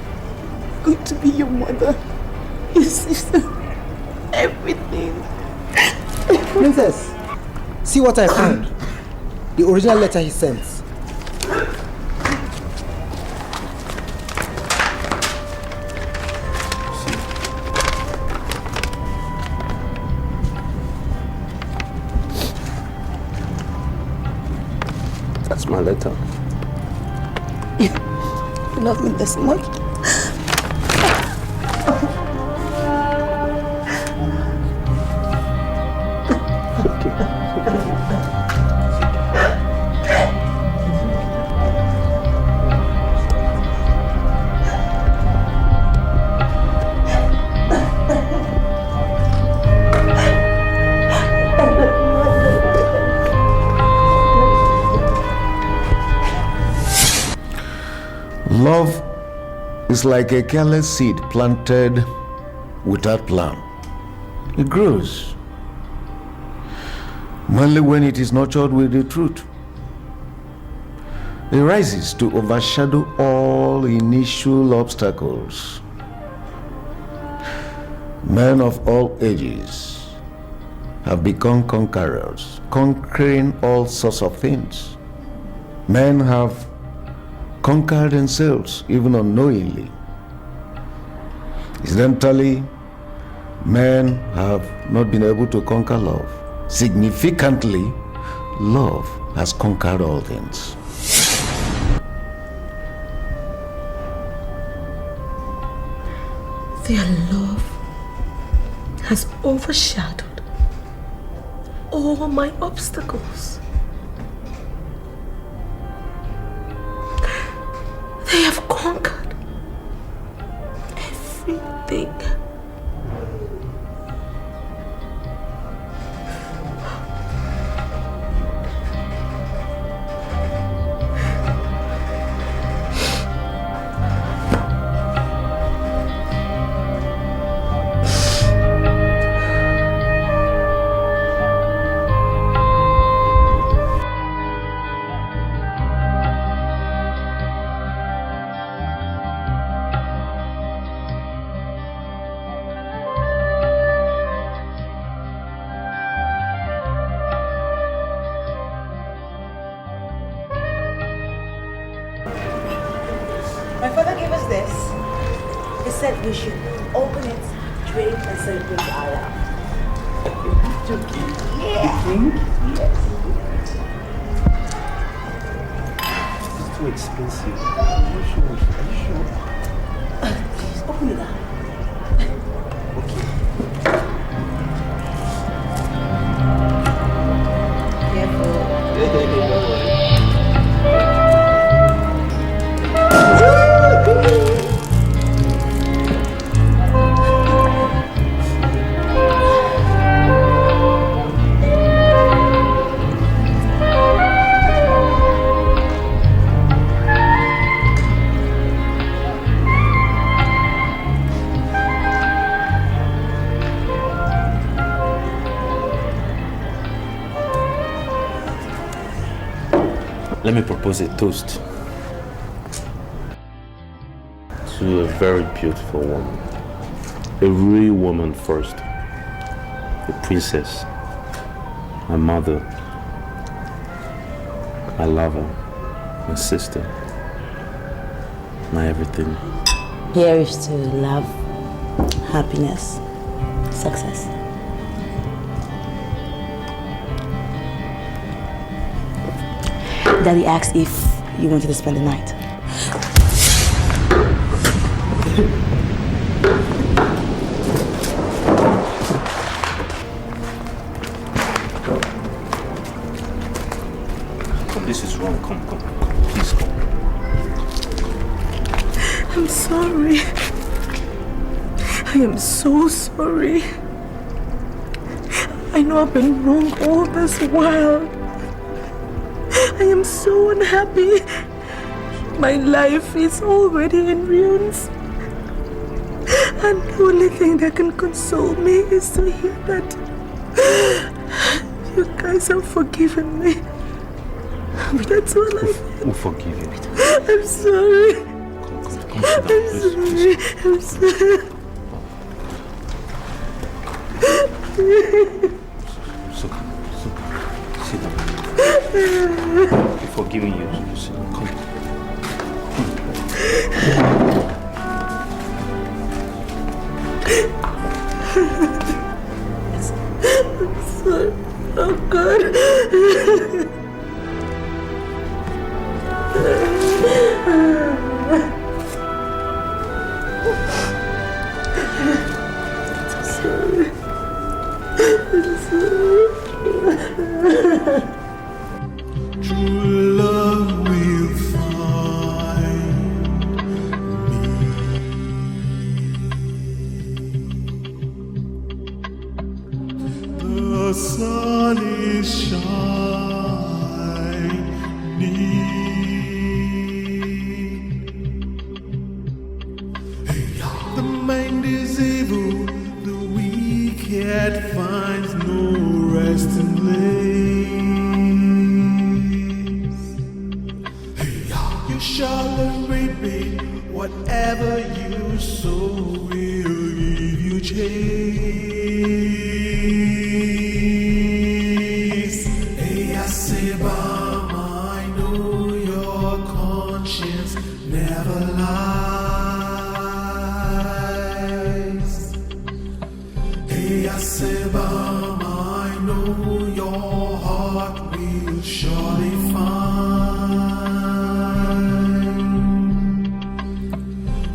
I'm going to be your mother, your sister, everything. Princess, see what I found. The original letter he sent. That's my letter. You love me this much? Love is like a careless seed planted without plan. It grows, mainly when it is nurtured with the truth. It rises to overshadow all initial obstacles. Men of all ages have become conquerors, conquering all sorts of things. Men have conquer themselves even unknowingly. Incidentally, men have not been able to conquer love. Significantly, love has conquered all things. Their love has overshadowed all my obstacles. They have conquered everything. We should open it, drink, and celebrate our love. Yeah. Yes. It's too expensive. Are you sure? Please, open it up. Let me propose a toast to a very beautiful woman. A real woman first. A princess. My mother. My lover. My sister. My everything. Here is to love, happiness, success. Daddy asked if you wanted to spend the night. Come, this is wrong. Come. Please go. I'm sorry. I am so sorry. I know I've been wrong all this while. I am so unhappy. My life is already in ruins. And the only thing that can console me is to hear that you guys have forgiven me. That's all I need. We'll forgive you. I'm sorry. I'm sorry. Sit down. We're forgiving you. Sit down. Come. I'm sorry. Oh God. True love will find me. The sun is shining. The mind is evil, the wicked finds no resting place. You shall reap whatever you sow will give you chase. Hey, I say, Bam, I know your conscience never lies. Hey, I say, Bam, I know your heart will surely find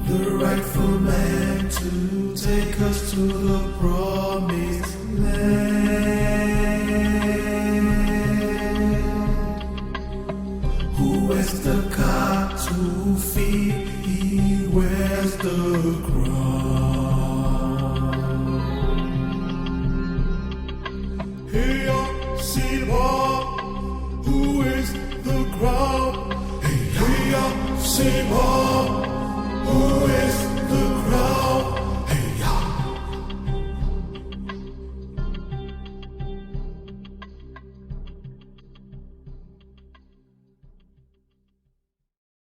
the rightful man to take us to the promised land. Who wears the cap to feed? He wears the crown. Hey, Simba, who is the crown? Hey, Simba, who is